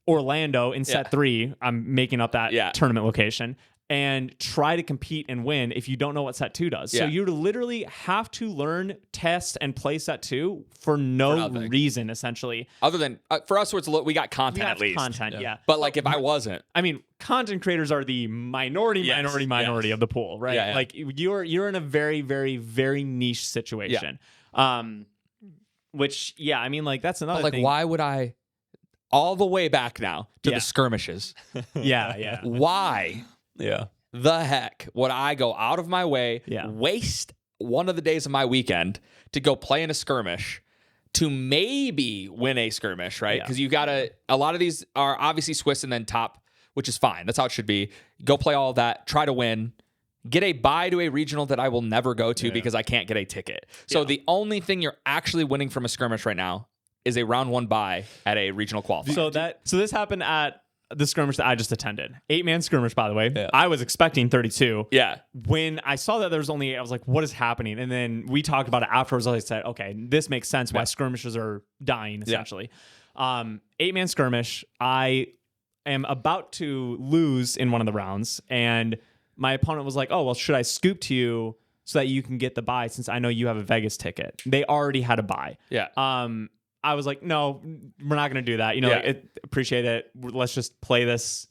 Orlando in set 3. I'm making up that tournament location and try to compete and win if you don't know what set 2 does. So you literally have to learn, test, and play set 2 for no reason, essentially. Other than for us, we got content at least. Content, yeah. But like if I wasn't, I mean, content creators are the minority of the pool, right? Yeah. Like you're in a very, very, very niche situation. Which, I mean, like that's another thing. Why would I all the way back now to the skirmishes? Yeah. Why? Yeah. The heck would I go out of my way, waste one of the days of my weekend to go play in a skirmish to maybe win a skirmish, right? Because a lot of these are obviously Swiss and then top, which is fine. That's how it should be. Go play all of that, try to win, get a bye to a regional that I will never go to because I can't get a ticket. So the only thing you're actually winning from a skirmish right now is a round 1 bye at a regional qualifier. So this happened at the skirmish that I just attended. 8-man skirmish, by the way. Yeah. I was expecting 32. Yeah. When I saw that there was only 8, I was like, what is happening? And then we talked about it afterwards. I said, okay, this makes sense why skirmishes are dying, essentially. 8-man skirmish, I am about to lose in one of the rounds, and my opponent was like, oh, well, should I scoop to you so that you can get the bye since I know you have a Vegas ticket? They already had a bye. Yeah. I was like, no, we're not going to do that. Appreciate it. Let's just play this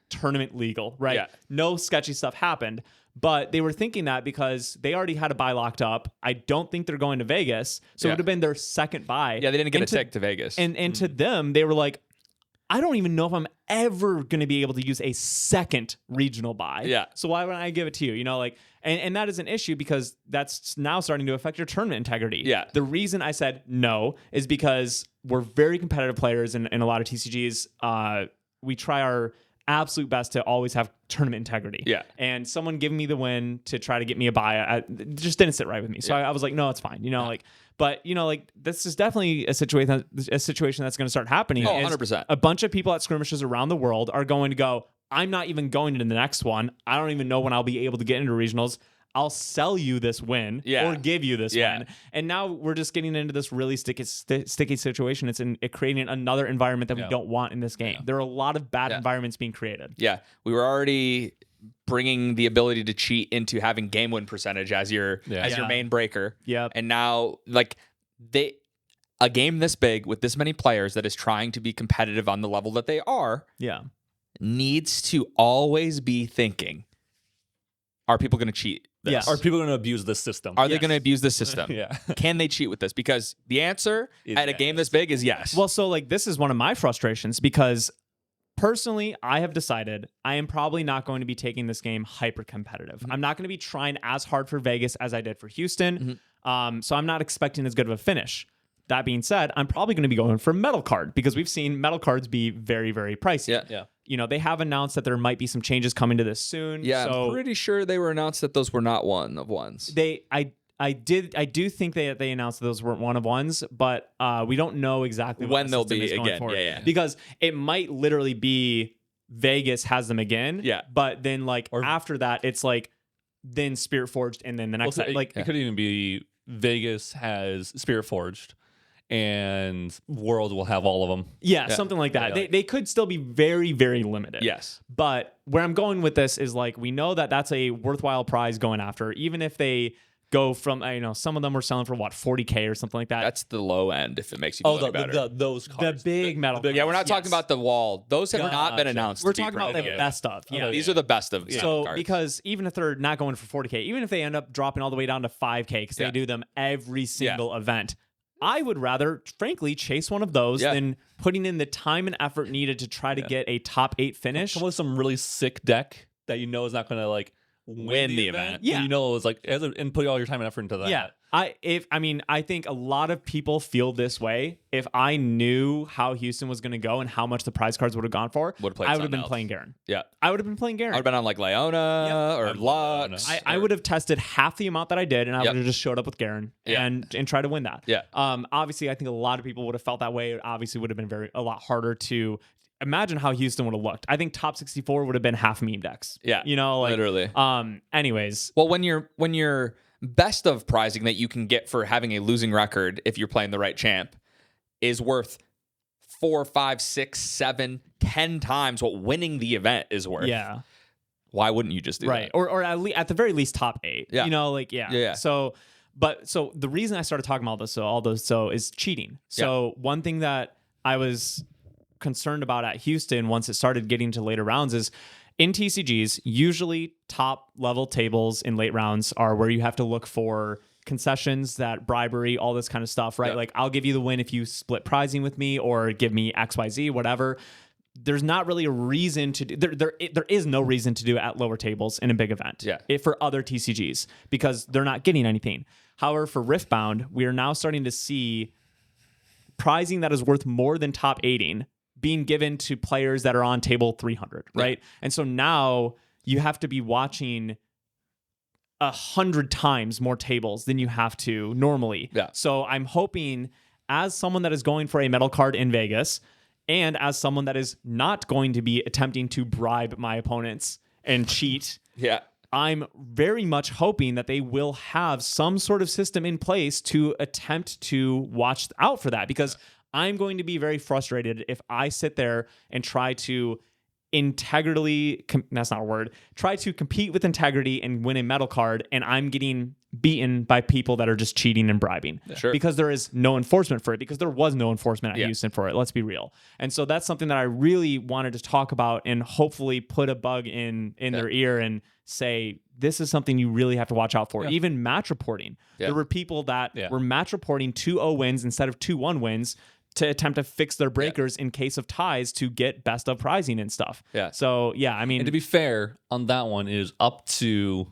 tournament legal, right? Yeah. No sketchy stuff happened, but they were thinking that because they already had a bye locked up. I don't think they're going to Vegas, so it would have been their second bye. Yeah, they didn't get a ticket to Vegas. And to them, they were like, I don't even know if I'm ever going to be able to use a second regional bye. Yeah. So why would I give it to you? And that is an issue because that's now starting to affect your tournament integrity. Yeah. The reason I said no is because we're very competitive players in a lot of TCGs. We try our absolute best to always have tournament integrity. Yeah. And someone giving me the win to try to get me a bye just didn't sit right with me. So I was like, no, it's fine. But this is definitely a situation that's going to start happening. 100%. A bunch of people at skirmishes around the world are going to go, I'm not even going to the next one. I don't even know when I'll be able to get into regionals. I'll sell you this win or give you this win. And now we're just getting into this really sticky situation. It's creating another environment that we don't want in this game. There are a lot of bad environments being created. Yeah. We were already bringing the ability to cheat into having game win percentage as your main breaker. Yeah. And now a game this big with this many players that is trying to be competitive on the level that they are needs to always be thinking, are people going to cheat this? Yes. Are people going to abuse this system? Are they going to abuse this system? Yeah. Can they cheat with this? Because the answer at a game this big is yes. Well, so this is one of my frustrations because personally, I have decided I am probably not going to be taking this game hyper competitive. Mm-hmm. I'm not going to be trying as hard for Vegas as I did for Houston. Mm-hmm. So I'm not expecting as good of a finish. That being said, I'm probably going to be going for metal card because we've seen metal cards be very, very pricey. Yeah. They have announced that there might be some changes coming to this soon. Yeah, so I'm pretty sure they were announced that those were not one of ones. I do think they announced that those weren't one of ones, but we don't know exactly when they'll be again. Yeah. Because it might literally be Vegas has them again. Yeah. But then after that, it's then Spiritforged and then the next it could even be Vegas has Spiritforged and World will have all of them. Yeah, something like that. They could still be very, very limited. Yes. But where I'm going with this is we know that that's a worthwhile prize going after, even if they go from, some of them were selling for $40K or something like that. That's the low end if it makes you feel better. Those cards. The big metal cards. Yeah, we're not talking about the wall. Those have not been announced. We're talking about the best of. Yeah. These are the best of So cards. Because even if they're not going for $40K, even if they end up dropping all the way down to $5K because they do them every single event, I would rather, frankly, chase one of those than putting in the time and effort needed to try to get a top 8 finish. Come with some really sick deck that is not going to win the event. Yeah. It was and put all your time and effort into that. Yeah. I think a lot of people feel this way. If I knew how Houston was going to go and how much the prize cards would have gone for, I would have been playing Garen. Yeah. I would have been playing Garen. I would have been on Leona or Lux. I would have tested half the amount that I did, and I would have just showed up with Garen and tried to win that. Yeah. Obviously, I think a lot of people would have felt that way. It obviously would have been a lot harder to imagine how Houston would have looked. I think top 64 would have been half meme decks. Yeah. Literally. Anyways. Well, when you're best of prizing that you can get for having a losing record if you're playing the right champ is worth 4, 5, 6, 7, 10 times what winning the event is worth. Yeah. Why wouldn't you just do that? Or at the very least top 8. Yeah. Yeah. So the reason I started talking about this is cheating. So one thing that I was concerned about at Houston once it started getting to later rounds is in TCGs, usually top level tables in late rounds are where you have to look for concessions, that bribery, all this kind of stuff, right? Yep. I'll give you the win if you split prizing with me or give me XYZ, whatever. There's not really a reason to do there is no reason to do it at lower tables in a big event. For other TCGs because they're not getting anything. However, for Riftbound, we are now starting to see prizing that is worth more than top 8ing being given to players that are on table 300, right? Yeah. And so now you have to be watching 100 times more tables than you have to normally. Yeah. So I'm hoping, as someone that is going for a metal card in Vegas, and as someone that is not going to be attempting to bribe my opponents and cheat, yeah, I'm very much hoping that they will have some sort of system in place to attempt to watch out for that, because I'm going to be very frustrated if I sit there and try to that's not a word, try to compete with integrity and win a metal card, and I'm getting beaten by people that are just cheating and bribing. Sure. Because there is no enforcement for it, because there was no enforcement at Houston for it. Let's be real. And so that's something that I really wanted to talk about and hopefully put a bug in their ear and say, this is something you really have to watch out for. Even match reporting. There were people that were match reporting 2-0 wins instead of 2-1 wins to attempt to fix their breakers in case of ties to get best of prizing and stuff. Yeah. So, yeah, I mean... And to be fair, on that one is up to...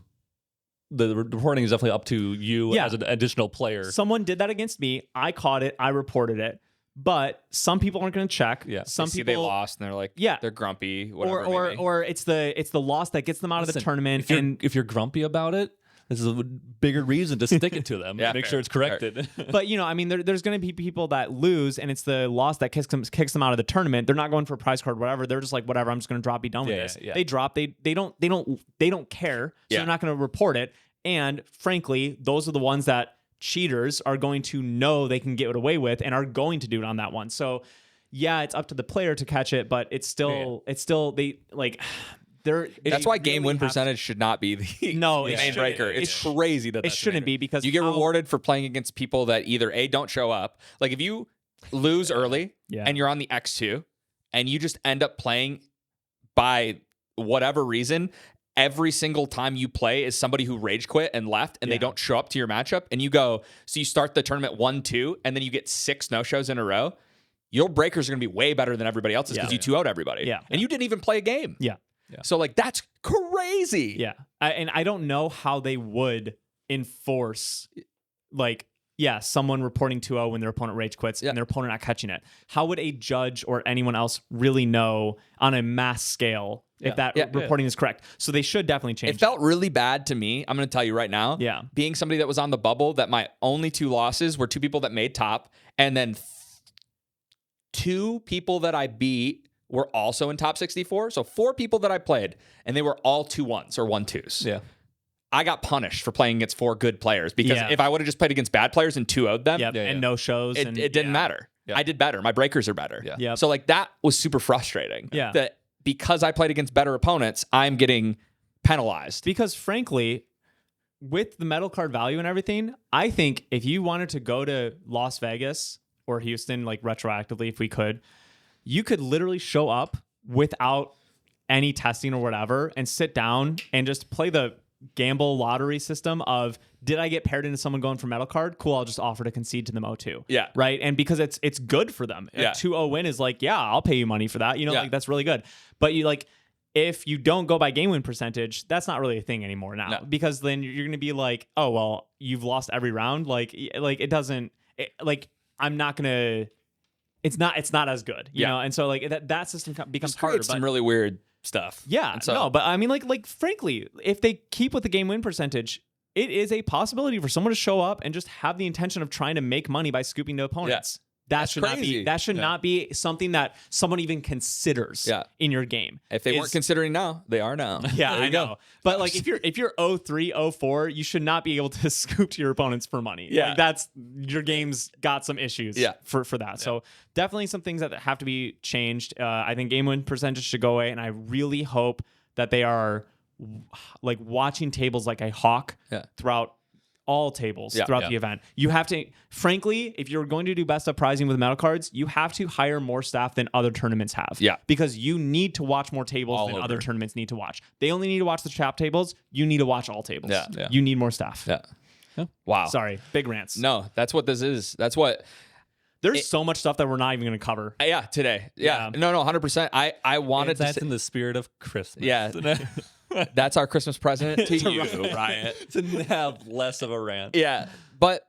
The reporting is definitely up to you as an additional player. Someone did that against me. I caught it. I reported it. But some people aren't going to check. Yeah. Some people they lost and they're like, they're grumpy. Whatever. Or it's the loss that gets them out of the tournament. If you're grumpy about it, this is a bigger reason to stick it to them and make sure it's corrected. But, I mean, there's going to be people that lose, and it's the loss that kicks them out of the tournament. They're not going for a prize card, whatever. They're just like, whatever, I'm just going to drop, be done with this. Yeah. They drop. They don't care. So they're not going to report it. And frankly, those are the ones that cheaters are going to know they can get away with and are going to do it on that one. So, yeah, it's up to the player to catch it, but it's still that's why game win percentage should not be the main breaker. It's crazy that it shouldn't be, because you get rewarded for playing against people that either A, don't show up. Like if you lose early and you're on the X2 and you just end up playing by whatever reason, every single time you play is somebody who rage quit and left and they don't show up to your matchup, and you start the tournament 1-2 and then you get 6 no-shows in a row. Your breakers are going to be way better than everybody else's because you 2-0'd everybody. Yeah. And you didn't even play a game. Yeah. So, that's crazy. Yeah. And I don't know how they would enforce, someone reporting 2-0 when their opponent rage quits and their opponent not catching it. How would a judge or anyone else really know on a mass scale if that reporting is correct? So they should definitely change it. Felt really bad to me. I'm going to tell you right now. Yeah. Being somebody that was on the bubble, that my only 2 losses were 2 people that made top, and then 2 people that I beat were also in top 64. So 4 people that I played, and they were all 2-1s or 1-2s. Yeah. I got punished for playing against 4 good players, because if I would have just played against bad players and 2-0'd them, and no shows, it didn't matter. Yeah. I did better. My breakers are better. Yeah. So that was super frustrating. Yeah. That because I played against better opponents, I'm getting penalized. Because frankly, with the metal card value and everything, I think if you wanted to go to Las Vegas or Houston, retroactively, if we could, you could literally show up without any testing or whatever and sit down and just play the gamble lottery system of, did I get paired into someone going for metal card? Cool, I'll just offer to concede to them 0-2. Yeah. Right? And because it's good for them. A 2-0 win is I'll pay you money for that. That's really good. But if you don't go by game win percentage, that's not really a thing anymore now. No. Because then you're going to be like, oh, well, you've lost every round. It doesn't, I'm not going to, it's not as good, you know? And so that system becomes harder. But some really weird stuff. Yeah, but I mean, frankly, if they keep with the game win percentage, it is a possibility for someone to show up and just have the intention of trying to make money by scooping to opponents. Yeah. That should not be something that someone even considers in your game. If they weren't considering now, they are now. Yeah, I know. But if you're 0-3, 0-4, you should not be able to scoop to your opponents for money. Yeah. That's your game's got some issues for that. Yeah. So definitely some things that have to be changed. I think game win percentage should go away, and I really hope that they are watching tables like a hawk throughout all tables throughout the event. You have to, frankly, if you're going to do best of prizing with metal cards, you have to hire more staff than other tournaments have. Yeah. Because you need to watch more tables than other tournaments need to watch. They only need to watch the trap tables. You need to watch all tables. Yeah. You need more staff. Yeah. Wow. Sorry. Big rants. No, that's what this is. That's what... There's so much stuff that we're not even going to cover. Yeah, today. Yeah. No, 100%. I wanted that's in the spirit of Christmas. Yeah. That's our Christmas present to you, Riot. To have less of a rant. Yeah. But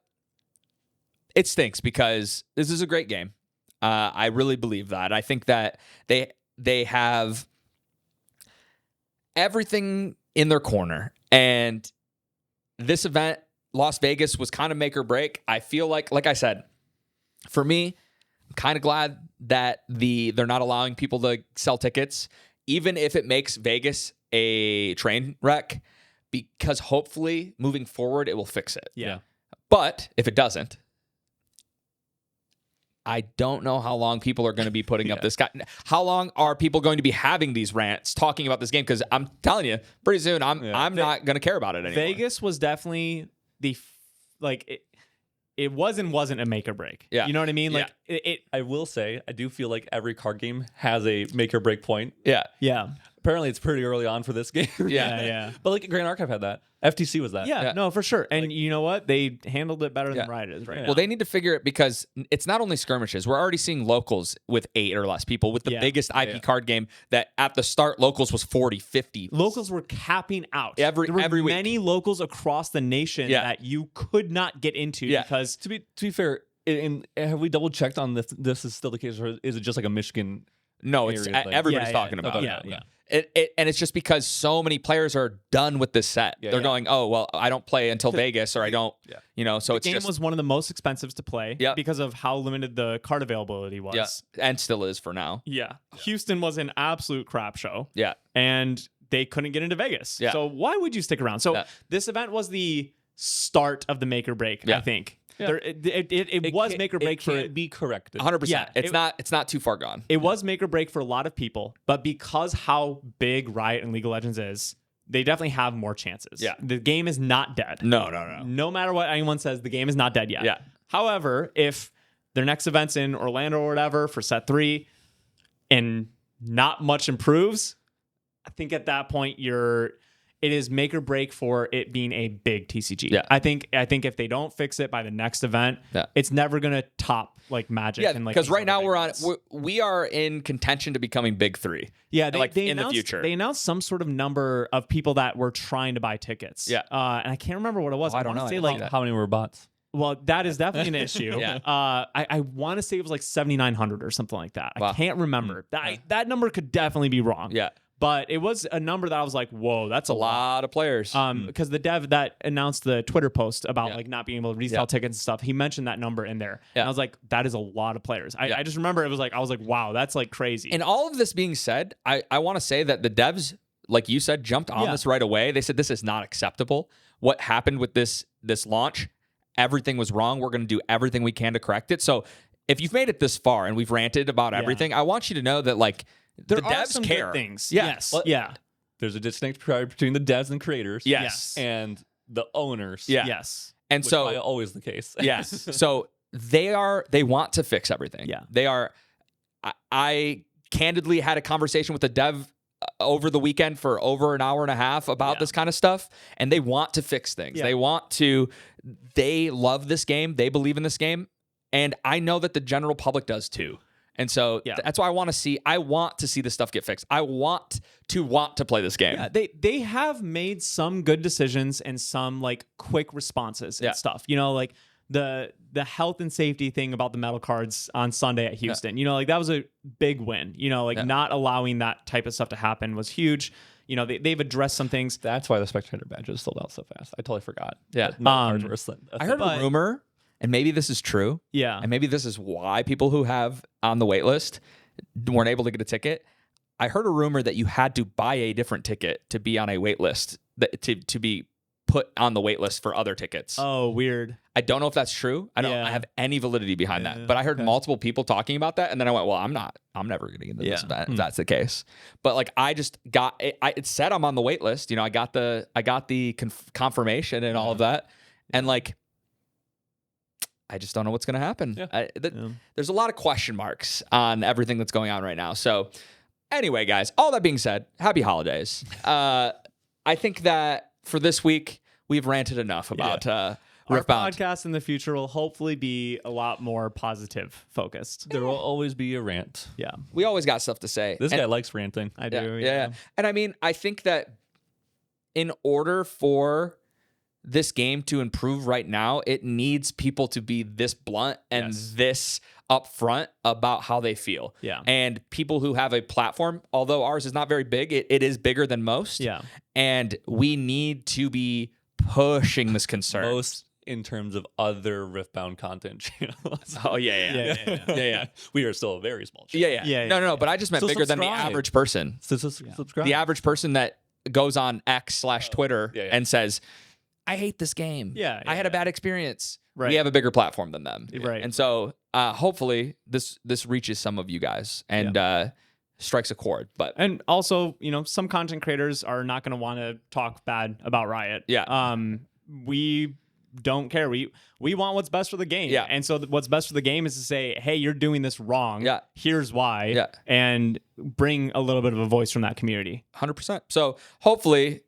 it stinks because this is a great game. I really believe that. I think that they have everything in their corner, and this event, Las Vegas, was kind of make or break. I feel like I said, for me, I'm kind of glad that they're not allowing people to sell tickets, even if it makes Vegas a train wreck, because hopefully moving forward it will fix it. Yeah. But if it doesn't, I don't know how long people are going to be putting up this guy. How long are people going to be having these rants talking about this game? Because I'm telling you, pretty soon I'm not going to care about it anymore. Vegas was definitely it was and wasn't a make or break. Yeah. You know what I mean? Like I will say, I do feel like every card game has a make or break point. Yeah. Yeah. Apparently, it's pretty early on for this game. Yeah. But like Grand Archive had that. FTC was that. Yeah, no, for sure. And you know what? They handled it better than Riot is right now. Well, they need to figure it, because it's not only skirmishes. We're already seeing locals with 8 or less people, with the biggest IP card game that at the start locals was 40, 50. Locals were capping out. Every week. Many locals across the nation that you could not get into because to be fair, have we double checked on this is still the case, or is it just like a Michigan? No, it's everybody's talking about it. Yeah. And it's just because so many players are done with this set. They're going, oh, well, I don't play until Vegas, or I don't, so it's the game just... was one of the most expensive to play because of how limited the card availability was. Yeah, and still is for now. Yeah. Houston was an absolute crap show. Yeah. And they couldn't get into Vegas. Yeah. So why would you stick around? So this event was the start of the make or break, I think. Yeah. It was make or break for it. Be corrected. 100%. Yeah, it's not too far gone. It was make or break for a lot of people, but because how big Riot and League of Legends is, they definitely have more chances. Yeah. The game is not dead. No. No matter what anyone says, the game is not dead yet. Yeah. However, if their next event's in Orlando or whatever for set 3 and not much improves, I think at that point it is make or break for it being a big TCG. Yeah. I think if they don't fix it by the next event, it's never gonna top like Magic. Yeah, and like because right now we are in contention to becoming big 3. Yeah, they in the future. They announced some sort of number of people that were trying to buy tickets. Yeah, and I can't remember what it was. I don't know. Say like how many were bots? Well, that is definitely an issue. Yeah. I want to say it was like 7,900 or something like that. Wow. I can't remember. That number could definitely be wrong. Yeah. But it was a number that I was like, whoa, that's a lot of players. Because the dev that announced the Twitter post about like not being able to resell tickets and stuff, he mentioned that number in there. And I was like, that is a lot of players. I just remember I was like, wow, that's like crazy. And all of this being said, I want to say that the devs, like you said, jumped on this right away. They said this is not acceptable. What happened with this launch, everything was wrong. We're going to do everything we can to correct it. So if you've made it this far and we've ranted about everything, I want you to know that like, the devs some care. Good things. Yes. Well, yeah. There's a distinct between the devs and creators. Yes. And the owners. Yeah. Yes. And so is always the case. Yes. So they want to fix everything. Yeah. They are. I candidly had a conversation with a dev over the weekend for over an hour and a half about this kind of stuff, and they want to fix things. Yeah. They love this game. They believe in this game, and I know that the general public does too. And so that's why I want to see this stuff get fixed. I want to play this game. Yeah, they have made some good decisions and some like quick responses and stuff. You know, like the health and safety thing about the metal cards on Sunday at Houston. You know, like that was a big win. You know, like not allowing that type of stuff to happen was huge. You know, they've addressed some things. That's why the spectator badges sold out so fast. I totally forgot. Yeah. I heard a rumor, and maybe this is true. Yeah. And maybe this is why people who have on the wait list weren't able to get a ticket. I heard a rumor that you had to buy a different ticket to be on a wait list, to be put on the wait list for other tickets. Oh, weird. I don't know if that's true. I have any validity behind that. But I heard multiple people talking about that, and then I went, well, I'm never getting into this event if that's the case. But like I just got it said I'm on the wait list. You know, I got the confirmation and all of that. And like I just don't know what's going to happen. There's a lot of question marks on everything that's going on right now. So anyway, guys, all that being said, happy holidays. I think that for this week, we've ranted enough about our Riftbound. podcast in the future will hopefully be a lot more positive focused. There will always be a rant. Yeah. We always got stuff to say. This guy likes ranting. I do. Yeah. And I mean, I think that in order for this game to improve right now, it needs people to be this blunt and this upfront about how they feel. Yeah. And people who have a platform, although ours is not very big, it is bigger than most. Yeah. And we need to be pushing this concern. Most in terms of other Riftbound content channels. Oh, yeah. We are still a very small channel. Yeah. No, but I just meant So bigger than the subscribe. average person. So subscribe. The average person that goes on X/Twitter and says, I hate this game. I had a bad experience. Right. We have a bigger platform than them. Right. And so hopefully this reaches some of you guys and strikes a chord. And also, some content creators are not going to want to talk bad about Riot. Yeah. We don't care. We want what's best for the game. Yeah. And so what's best for the game is to say, hey, you're doing this wrong. Yeah. Here's why. Yeah. And bring a little bit of a voice from that community. 100%. So hopefully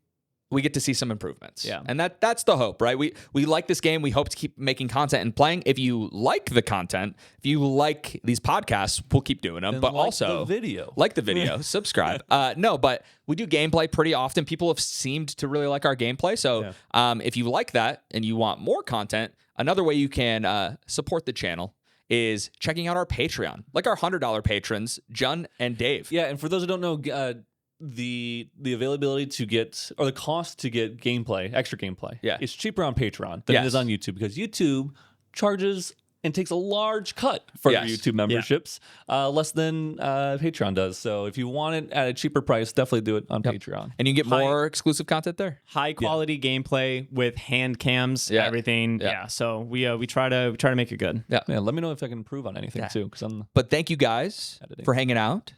we get to see some improvements. Yeah. And that's the hope, right? We like this game. We hope to keep making content and playing. If you like the content, if you like these podcasts, we'll keep doing them. Then But like also the video. Like the video, subscribe. No, but we do gameplay pretty often. People have seemed to really like our gameplay. So if you like that and you want more content, another way you can support the channel is checking out our Patreon, like our $100 patrons, Jun and Dave. Yeah, and for those who don't know, the availability to get, or the cost to get extra gameplay, is cheaper on Patreon than it is on YouTube, because YouTube charges and takes a large cut for their YouTube memberships, less than Patreon does. So if you want it at a cheaper price, definitely do it on Patreon. And you can get more exclusive content there. High quality gameplay with hand cams, everything. Yeah. So we try to make it good. Yeah. Let me know if I can improve on anything too. But thank you guys for hanging out.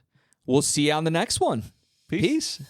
We'll see you on the next one. Peace.